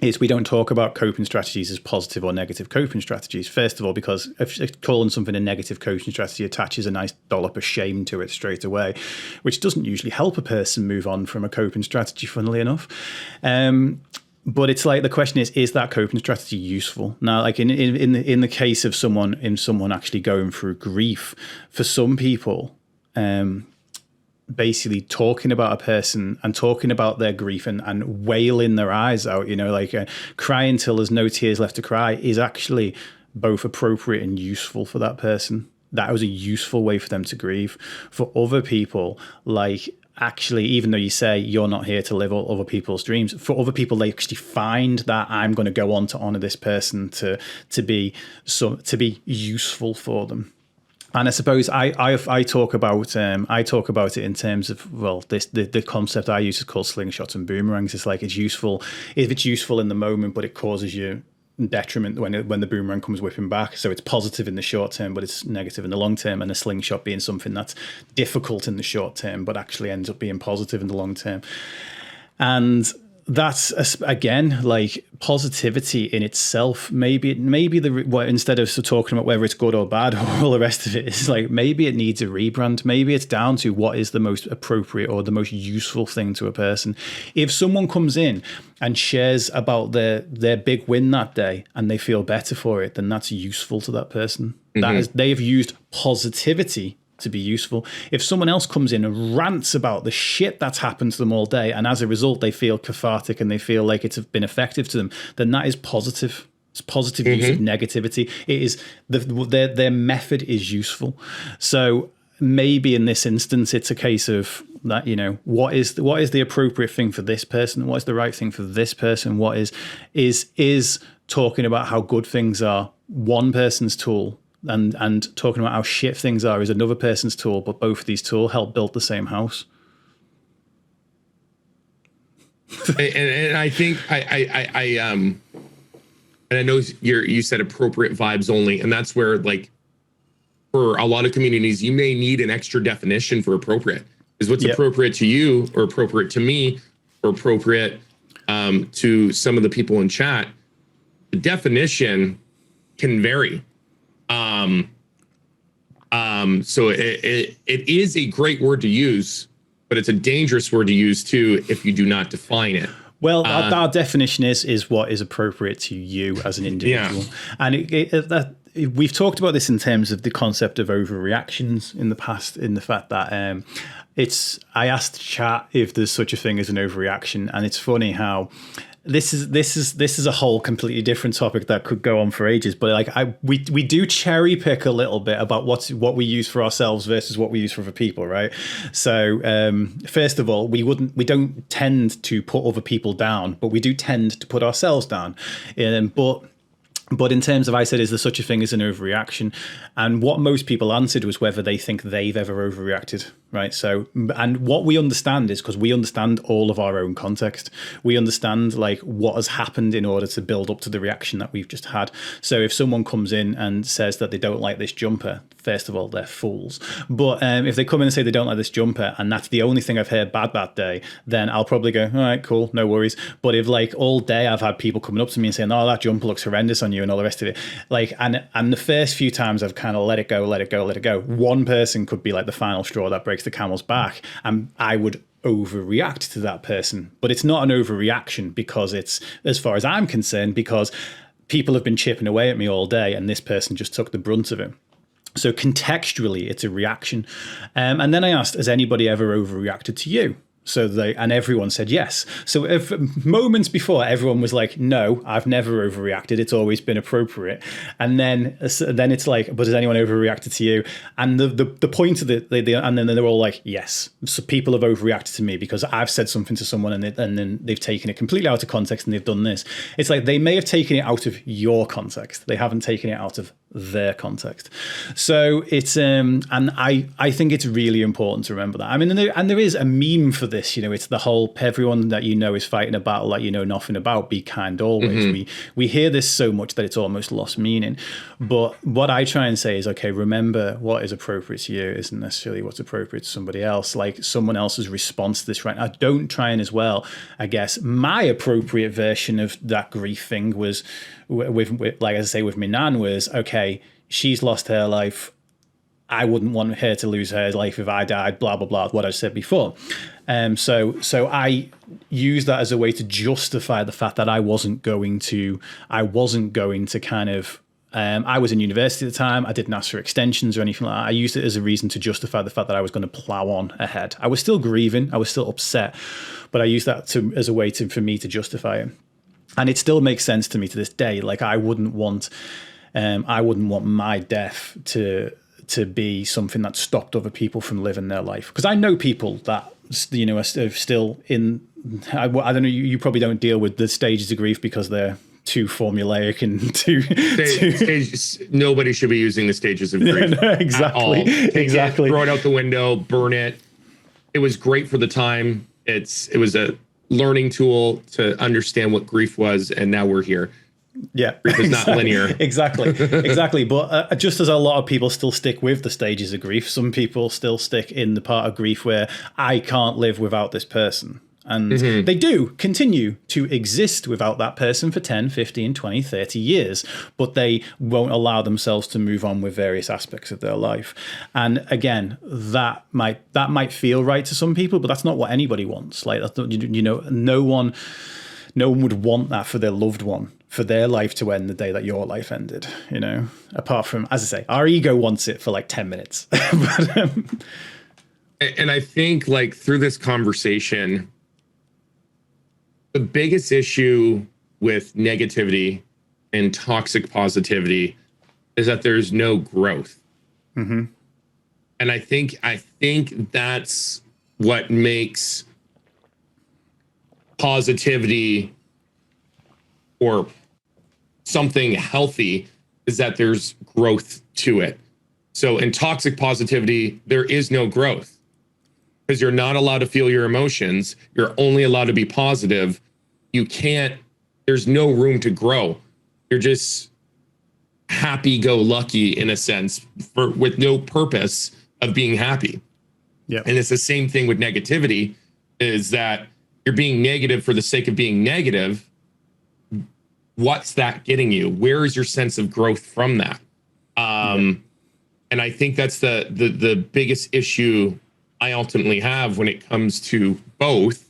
is we don't talk about coping strategies as positive or negative coping strategies. First of all, because if calling something a negative coping strategy attaches a nice dollop of shame to it straight away, which doesn't usually help a person move on from a coping strategy, funnily enough. But it's like, the question is that coping strategy useful? Now, like in the case of someone actually going through grief, for some people, basically talking about a person and talking about their grief and wailing their eyes out, crying till there's no tears left to cry, is actually both appropriate and useful for that person. That was a useful way for them to grieve. For other people, like, actually, even though you say you're not here to live all other people's dreams, for other people, they actually find that I'm going to go on to honor this person to be useful for them. And I suppose I talk about it in terms of, well, the concept I use is called slingshots and boomerangs. It's like, it's useful if it's useful in the moment, but it causes you detriment when the boomerang comes whipping back. So it's positive in the short term, but it's negative in the long term. And a slingshot being something that's difficult in the short term, but actually ends up being positive in the long term. And that's, again, like, positivity in itself. Maybe instead of talking about whether it's good or bad or all the rest of it, it's like, maybe it needs a rebrand. Maybe it's down to what is the most appropriate or the most useful thing to a person. If someone comes in and shares about their big win that day and they feel better for it, then that's useful to that person. Mm-hmm. That is, they've used positivity to be useful. If someone else comes in and rants about the shit that's happened to them all day, and as a result they feel cathartic and they feel like it's been effective to them, then that is positive. It's positive use of negativity. It is their method is useful. So maybe in this instance, it's a case of that, what is the appropriate thing for this person? What is the right thing for this person? What is talking about how good things are one person's tool, and talking about how shit things are is another person's tool, but both of these tools help build the same house. and I think and I know you said appropriate vibes only, and that's where, like, for a lot of communities, you may need an extra definition for appropriate. Is what's appropriate to you, or appropriate to me, or appropriate to some of the people in chat. The definition can vary. So it is a great word to use, but it's a dangerous word to use too if you do not define it. Well, our definition is what is appropriate to you as an individual. Yeah. And we've talked about this in terms of the concept of overreactions in the past, in the fact that I asked chat if there's such a thing as an overreaction, and it's funny how this is a whole completely different topic that could go on for ages. But like we do cherry pick a little bit about what we use for ourselves versus what we use for other people, right? So first of all, we don't tend to put other people down, but we do tend to put ourselves down. But in terms of, I said, is there such a thing as an overreaction? And what most people answered was whether they think they've ever overreacted, right? So, and what we understand is because we understand all of our own context. We understand like what has happened in order to build up to the reaction that we've just had. So if someone comes in and says that they don't like this jumper, first of all, they're fools. But if they come in and say they don't like this jumper and that's the only thing I've heard bad that day, then I'll probably go, all right, cool, no worries. But if like all day I've had people coming up to me and saying, oh, that jumper looks horrendous on you and all the rest of it, like, and the first few times I've kind of let it go, one person could be like the final straw that breaks the camel's back, and I would overreact to that person. But it's not an overreaction because it's, as far as I'm concerned, because people have been chipping away at me all day and this person just took the brunt of it. So contextually, it's a reaction. And then I asked, has anybody ever overreacted to you? And everyone said yes. So if moments before, everyone was like, no, I've never overreacted. It's always been appropriate. And then it's like, but has anyone overreacted to you? And the point of and then they're all like, yes. So people have overreacted to me because I've said something to someone and then they've taken it completely out of context and they've done this. It's like they may have taken it out of your context. They haven't taken it out of their context. So it's and I think it's really important to remember that. I mean, and there is a meme for this, it's the whole everyone that you know is fighting a battle that you know nothing about, be kind always. Mm-hmm. We hear this so much that it's almost lost meaning. But what I try and say is, okay, remember what is appropriate to you isn't necessarily what's appropriate to somebody else. Like someone else's response to this right now. Don't try and, as well, I guess my appropriate version of that grief thing was with like I say with my nan was, okay, she's lost her life. I wouldn't want her to lose her life if I died, blah, blah, blah, what I said before. So I use that as a way to justify the fact that I wasn't going to kind of, I was in university at the time. I didn't ask for extensions or anything like that. I used it as a reason to justify the fact that I was going to plow on ahead. I was still grieving. I was still upset, but I used that as a way for me to justify it. And it still makes sense to me to this day. Like I wouldn't want my death to be something that stopped other people from living their life. Because I know people that, are still in, I don't know, you probably don't deal with the stages of grief because they're too formulaic and stages. Nobody should be using the stages of grief. No, exactly. Exactly. Throw it out the window, burn it. It was great for the time. It was a learning tool to understand what grief was, and now we're here. Yeah, grief is not linear. Exactly. But just as a lot of people still stick with the stages of grief, some people still stick in the part of grief where I can't live without this person. And they do continue to exist without that person for 10, 15, 20, 30 years, but they won't allow themselves to move on with various aspects of their life. And again, that might feel right to some people, but that's not what anybody wants. Like, no one would want that for their loved one, for their life to end the day that your life ended, apart from, as I say, our ego wants it for like 10 minutes. And I think like through this conversation, the biggest issue with negativity and toxic positivity is that there's no growth. Mm-hmm. And I think that's what makes positivity or something healthy, is that there's growth to it. So in toxic positivity, there is no growth because you're not allowed to feel your emotions. You're only allowed to be positive. There's no room to grow. You're just happy-go-lucky in a sense with no purpose of being happy. Yeah. And it's the same thing with negativity, is that you're being negative for the sake of being negative. What's that getting you? Where is your sense of growth from that? And I think that's the biggest issue I ultimately have when it comes to both.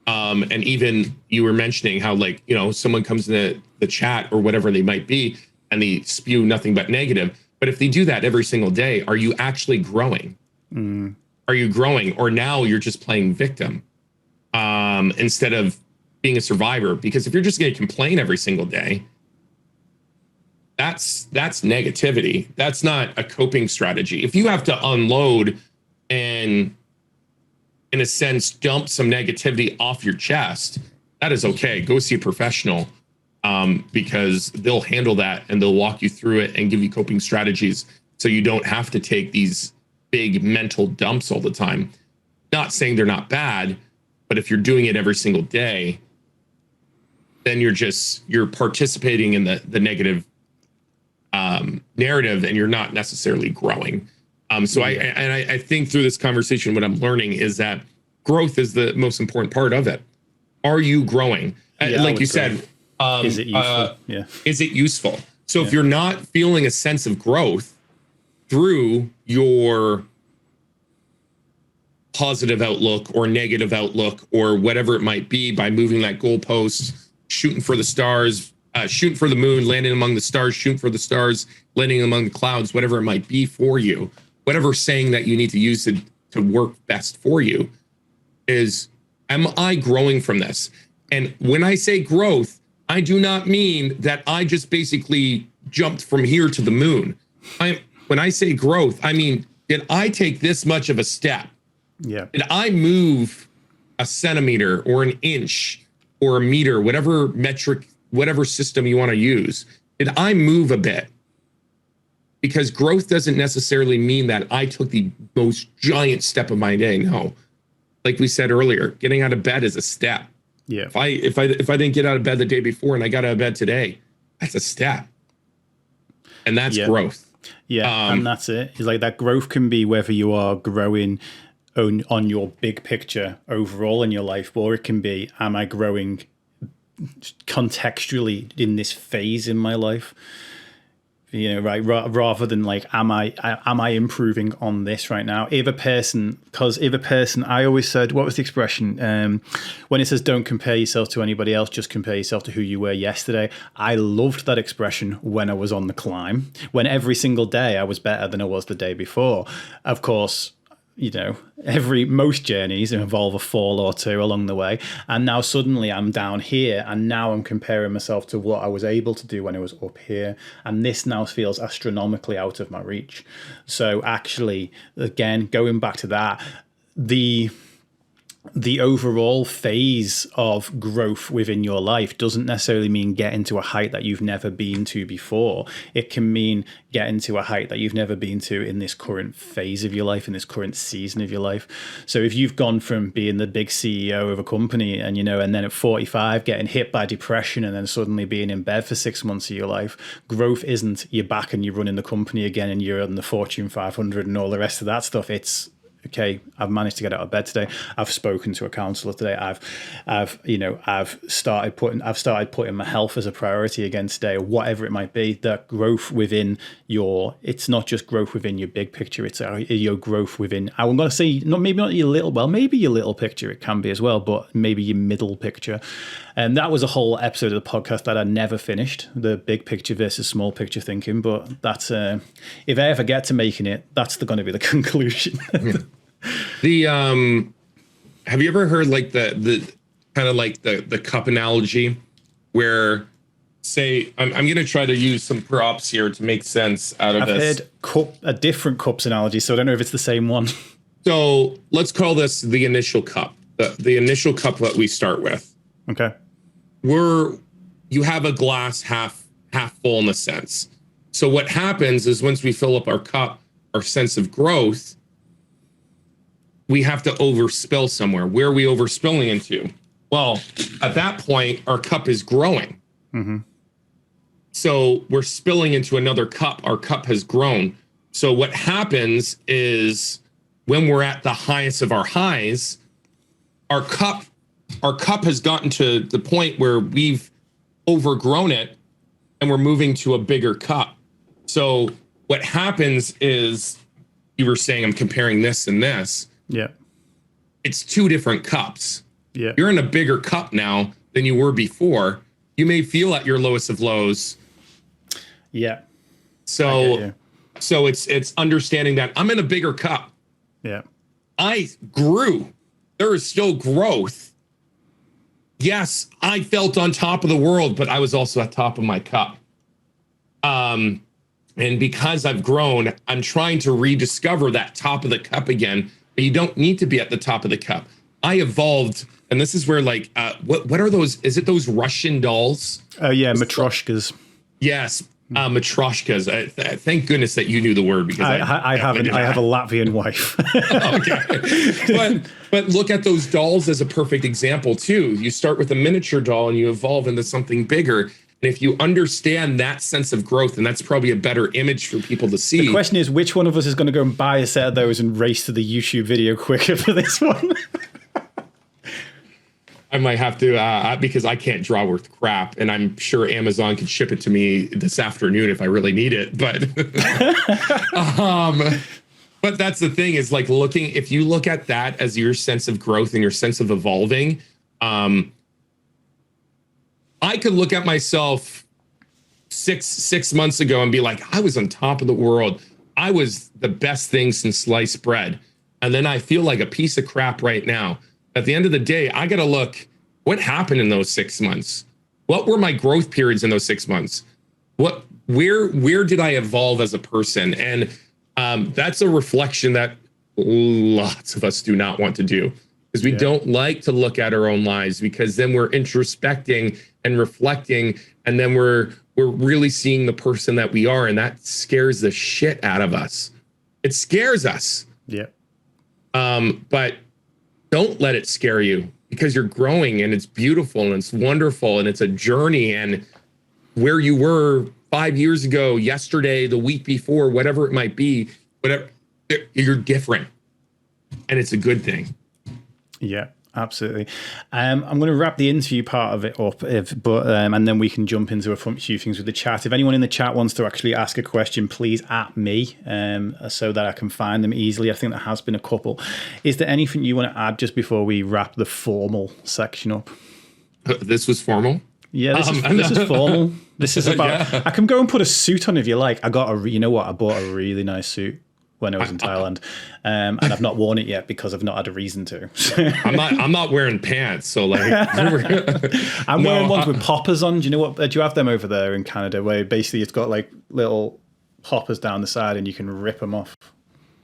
And even you were mentioning how, like, someone comes in the chat or whatever they might be, and they spew nothing but negative. But if they do that every single day, are you actually growing? Are you growing? Or now you're just playing victim instead of being a survivor. Because if you're just going to complain every single day, that's negativity. That's not a coping strategy. If you have to unload and, in a sense, dump some negativity off your chest, that is okay. Go see a professional, because they'll handle that and they'll walk you through it and give you coping strategies so you don't have to take these big mental dumps all the time. Not saying they're not bad, but if you're doing it every single day, then you're participating in the negative narrative, and you're not necessarily growing. So I think through this conversation, what I'm learning is that growth is the most important part of it. Are you growing? Like you said, is it useful? Is it useful? So if you're not feeling a sense of growth through your positive outlook or negative outlook or whatever it might be, by moving that goalpost, shooting for the stars, shooting for the moon, landing among the stars, shooting for the stars, landing among the clouds, whatever it might be for you, whatever saying that you need to use to work best for you, is, am I growing from this? And when I say growth, I do not mean that I just basically jumped from here to the moon. When I say growth, I mean, did I take this much of a step? Yeah. Did I move a centimeter or an inch or a meter, whatever metric, whatever system you want to use? Did I move a bit? Because growth doesn't necessarily mean that I took the most giant step of my day. No. Like we said earlier, getting out of bed is a step. Yeah. If I didn't get out of bed the day before and I got out of bed today, that's a step. And that's growth. Yeah, and that's it. It's like that growth can be whether you are growing on your big picture overall in your life, or it can be, am I growing contextually in this phase in my life? You know, right? Rather than like, am I improving on this right now? If a person, I always said, what was the expression? When it says, don't compare yourself to anybody else, just compare yourself to who you were yesterday. I loved that expression when I was on the climb, when every single day I was better than I was the day before. Of course, you know, most journeys involve a fall or two along the way. And now suddenly I'm down here, and now I'm comparing myself to what I was able to do when I was up here. And this now feels astronomically out of my reach. So actually, again, going back to that, the overall phase of growth within your life doesn't necessarily mean getting to a height that you've never been to before. It can mean getting to a height that you've never been to in this current phase of your life, in this current season of your life. So if you've gone from being the big CEO of a company and, you know, and then at 45 getting hit by depression and then suddenly being in bed for 6 months of your life, growth isn't you're back and you're running the company again and you're on the Fortune 500 and all the rest of that stuff. It's, okay, I've managed to get out of bed today. I've spoken to a counsellor today. I've started putting my health as a priority again today, or whatever it might be. That growth within it's not just growth within your big picture. It's your growth within. I'm going to say maybe not your little picture. It can be as well, but maybe your middle picture. And that was a whole episode of the podcast that I never finished. The big picture versus small picture thinking. But that's if I ever get to making it, that's going to be the conclusion. Have you ever heard like the kind of like the cup analogy, where, say, I'm going to try to use some props here to make sense out of this. I've heard a different cups analogy, so I don't know if it's the same one. So let's call this the initial cup, the initial cup that we start with. Okay. You have a glass half full in a sense. So what happens is once we fill up our cup, our sense of growth, we have to overspill somewhere. Where are we overspilling into? Well, at that point, our cup is growing. Mm-hmm. So we're spilling into another cup. Our cup has grown. So what happens is when we're at the highest of our highs, our cup has gotten to the point where we've overgrown it and we're moving to a bigger cup. So what happens is, you were saying I'm comparing this and this. Yeah. It's two different cups. Yeah. You're in a bigger cup now than you were before. You may feel at your lowest of lows. Yeah. So it's understanding that I'm in a bigger cup. Yeah. I grew. There is still growth. yes, I felt on top of the world, but I was also at top of my cup. And because I've grown, I'm trying to rediscover that top of the cup again, but you don't need to be at the top of the cup. I evolved, and this is where like, what are those? Is it those Russian dolls? Oh yeah, matryoshkas. Yes, matryoshkas. Thank goodness that you knew the word, because I have a Latvian wife. Okay, but look at those dolls as a perfect example too. You start with a miniature doll and you evolve into something bigger. And if you understand that sense of growth, and that's probably a better image for people to see. The question is, which one of us is going to go and buy a set of those and race to the YouTube video quicker for this one? I might have to, because I can't draw worth crap, and I'm sure Amazon could ship it to me this afternoon if I really need it. But, but that's the thing, is like if you look at that as your sense of growth and your sense of evolving, I could look at myself six months ago and be like, I was on top of the world. I was the best thing since sliced bread. And then I feel like a piece of crap right now. At the end of the day, I got to look, what happened in those 6 months? What were my growth periods in those 6 months? Where did I evolve as a person? And that's a reflection that lots of us do not want to do, because we don't like to look at our own lives, because then we're introspecting and reflecting, and then we're really seeing the person that we are, and that scares the shit out of us. It scares us. Yeah. But don't let it scare you, because you're growing, and it's beautiful, and it's wonderful, and it's a journey. And where you were 5 years ago, yesterday, the week before, whatever it might be, whatever, you're different, and it's a good thing. Yeah, absolutely. I'm going to wrap the interview part of it up, and then we can jump into a few things with the chat. If anyone in the chat wants to actually ask a question, please at me, so that I can find them easily. I think there has been a couple. Is there anything you want to add just before we wrap the formal section up? This was formal? Yeah, this is formal. This is about. I can go and put a suit on if you like. You know what? I bought a really nice suit when I was in Thailand, and I've not worn it yet because I've not had a reason to. I'm not wearing pants, so like I'm wearing ones with poppers on. Do you know what? Do you have them over there in Canada, where basically it's got like little poppers down the side and you can rip them off?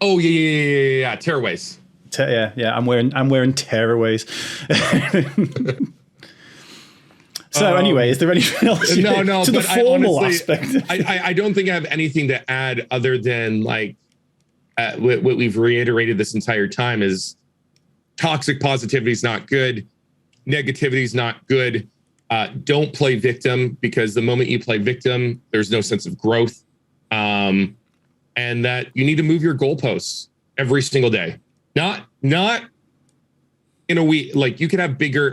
Oh yeah, tearaways. Yeah. I'm wearing tearaways. So anyway, is there anything else? No. To the formal aspect. I don't think I have anything to add other than like. What we've reiterated this entire time is toxic positivity is not good. Negativity is not good. Don't play victim, because the moment you play victim, there's no sense of growth. And that you need to move your goalposts every single day. Not in a week. Like, you could have bigger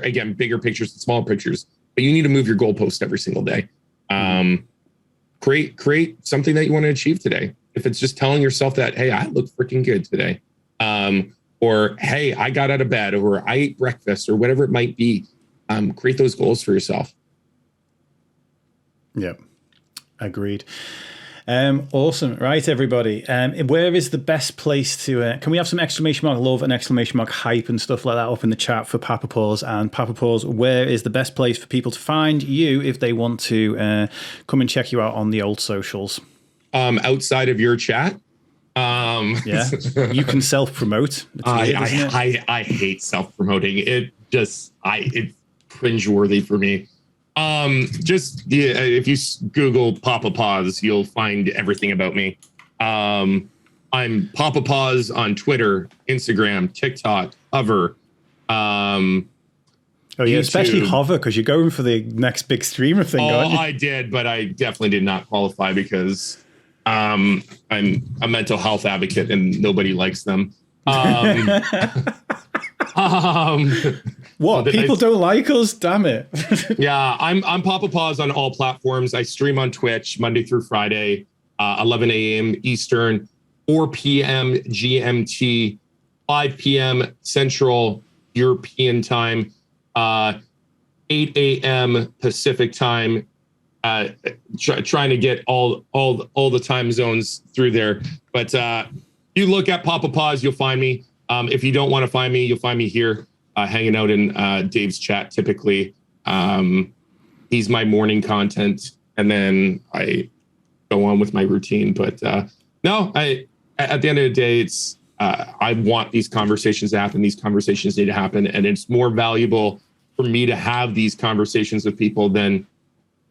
pictures and smaller pictures, but you need to move your goalpost every single day. Create something that you want to achieve today. If it's just telling yourself that, hey, I look freaking good today, or hey, I got out of bed, or I ate breakfast, or whatever it might be, create those goals for yourself. Yep, agreed. Awesome. Right, everybody. Where is the best place to... can we have some exclamation mark love and exclamation mark hype and stuff like that up in the chat for Pappa Paws? And Pappa Paws, where is the best place for people to find you if they want to come and check you out on the old socials? Outside of your chat. Yeah, you can self-promote. I hate self-promoting. It's cringeworthy for me. If you Google Pappa Paws, you'll find everything about me. I'm Pappa Paws on Twitter, Instagram, TikTok, Hover. Oh yeah, YouTube. Especially Hover, because you're going for the next big streamer thing. Aren't you? I did, but I definitely did not qualify because I'm a mental health advocate and nobody likes them. What? People don't like us? Damn it. Yeah, I'm Pappa Paws on all platforms. I stream on Twitch Monday through Friday, 11 a.m. Eastern, 4 p.m. GMT, 5 p.m. Central European Time, 8 a.m. Pacific Time. Trying to get all the time zones through there. But you look at Pappa Paws, you'll find me. If you don't want to find me, you'll find me here. hanging out in Dave's chat typically. He's my morning content, and then I go on with my routine. But no, at the end of the day, it's I want these conversations to happen. These conversations need to happen, and it's more valuable for me to have these conversations with people than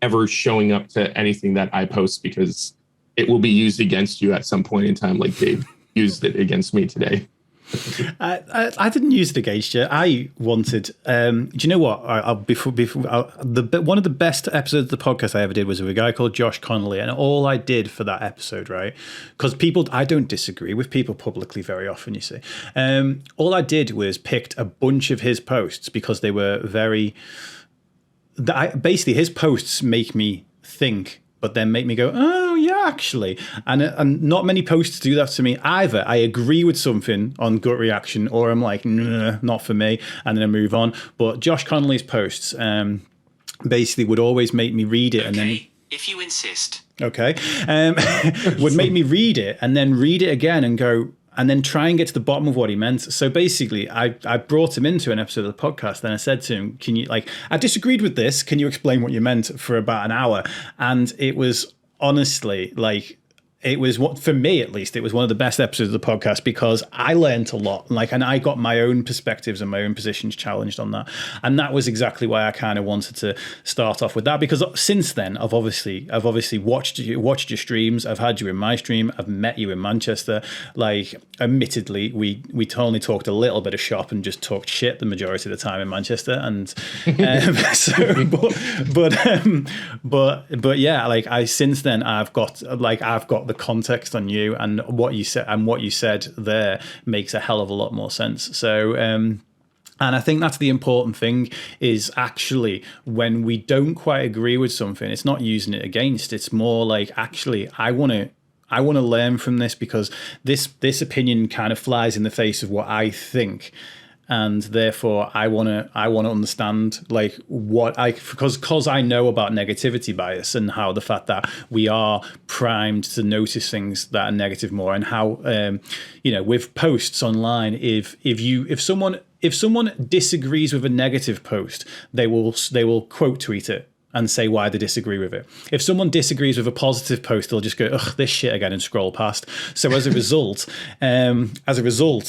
ever showing up to anything that I post, because it will be used against you at some point in time, like Dave used it against me today. I didn't use it against you. I wanted. Do you know what? One of the best episodes of the podcast I ever did was with a guy called Josh Connolly, and all I did for that episode, right? Because I don't disagree with people publicly very often. You see, all I did was picked a bunch of his posts because they were very. Basically, his posts make me think, but then make me go, oh yeah, actually. And not many posts do that to me either. I agree with something on gut reaction, or I'm like, nah, not for me, and then I move on. But Josh Connolly's posts basically would always make me read it, and then, if you insist. Okay, would make me read it and then read it again and go, and then try and get to the bottom of what he meant. So basically, I brought him into an episode of the podcast, and I said to him, can you, I disagreed with this, can you explain what you meant, for about an hour? And it was honestly, it was, what for me at least, it was one of the best episodes of the podcast, because I learned a lot, and I got my own perspectives and my own positions challenged on that. And that was exactly why I kind of wanted to start off with that, because since then I've obviously watched your streams. I've had you in my stream. I've met you in Manchester. Admittedly, we only talked a little bit of shop and just talked shit the majority of the time in Manchester. And but yeah, since then I've got the context on you, and what you said there makes a hell of a lot more sense. So and I think that's the important thing, is actually when we don't quite agree with something, it's not using it against. It's more like, actually, I want to learn from this, because this opinion kind of flies in the face of what I think. And therefore, I want to understand because I know about negativity bias, and how the fact that we are primed to notice things that are negative more, and how with posts online, if someone disagrees with a negative post, they will quote tweet it and say why they disagree with it. If someone disagrees with a positive post, they'll just go, ugh, this shit again, and scroll past. So as a result,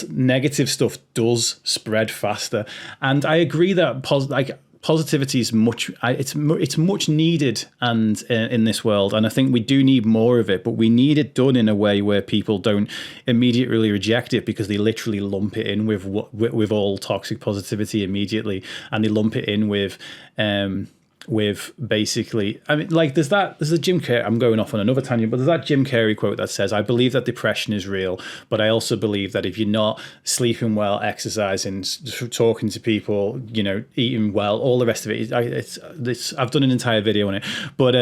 negative stuff does spread faster. And I agree that positivity is it's much needed and in this world, and I think we do need more of it, but we need it done in a way where people don't immediately reject it, because they literally lump it in with all toxic positivity immediately, and they lump it in with basically, there's a Jim Carrey, I'm going off on another tangent, but there's that Jim Carrey quote that says, I believe that depression is real, but I also believe that if you're not sleeping well, exercising, talking to people, eating well, all the rest of it, I've done an entire video on it, but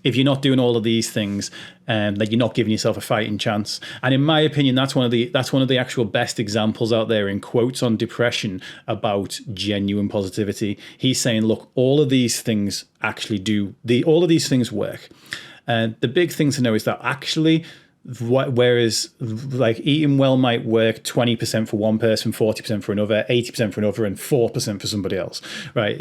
if you're not doing all of these things, that you're not giving yourself a fighting chance. And in my opinion, that's one of the actual best examples out there in quotes on depression about genuine positivity. He's saying, look, all of these things all of these things work. The big thing to know is that actually, whereas eating well might work 20% for one person, 40% for another, 80% for another, and 4% for somebody else, right?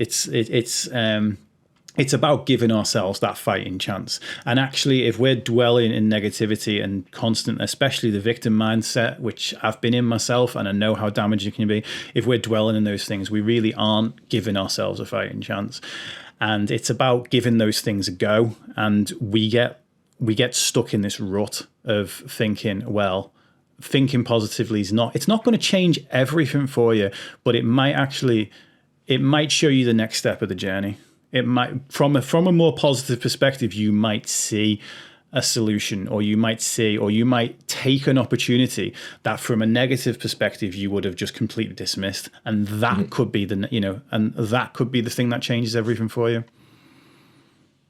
It's about giving ourselves that fighting chance. And actually, if we're dwelling in negativity and constant, especially the victim mindset, which I've been in myself and I know how damaging it can be, if we're dwelling in those things, we really aren't giving ourselves a fighting chance. And it's about giving those things a go. And we get stuck in this rut of thinking positively it's not going to change everything for you, but it might show you the next step of the journey. It might, from a more positive perspective, you might see a solution, or you might take an opportunity that from a negative perspective you would have just completely dismissed, and that could be the thing that changes everything for you.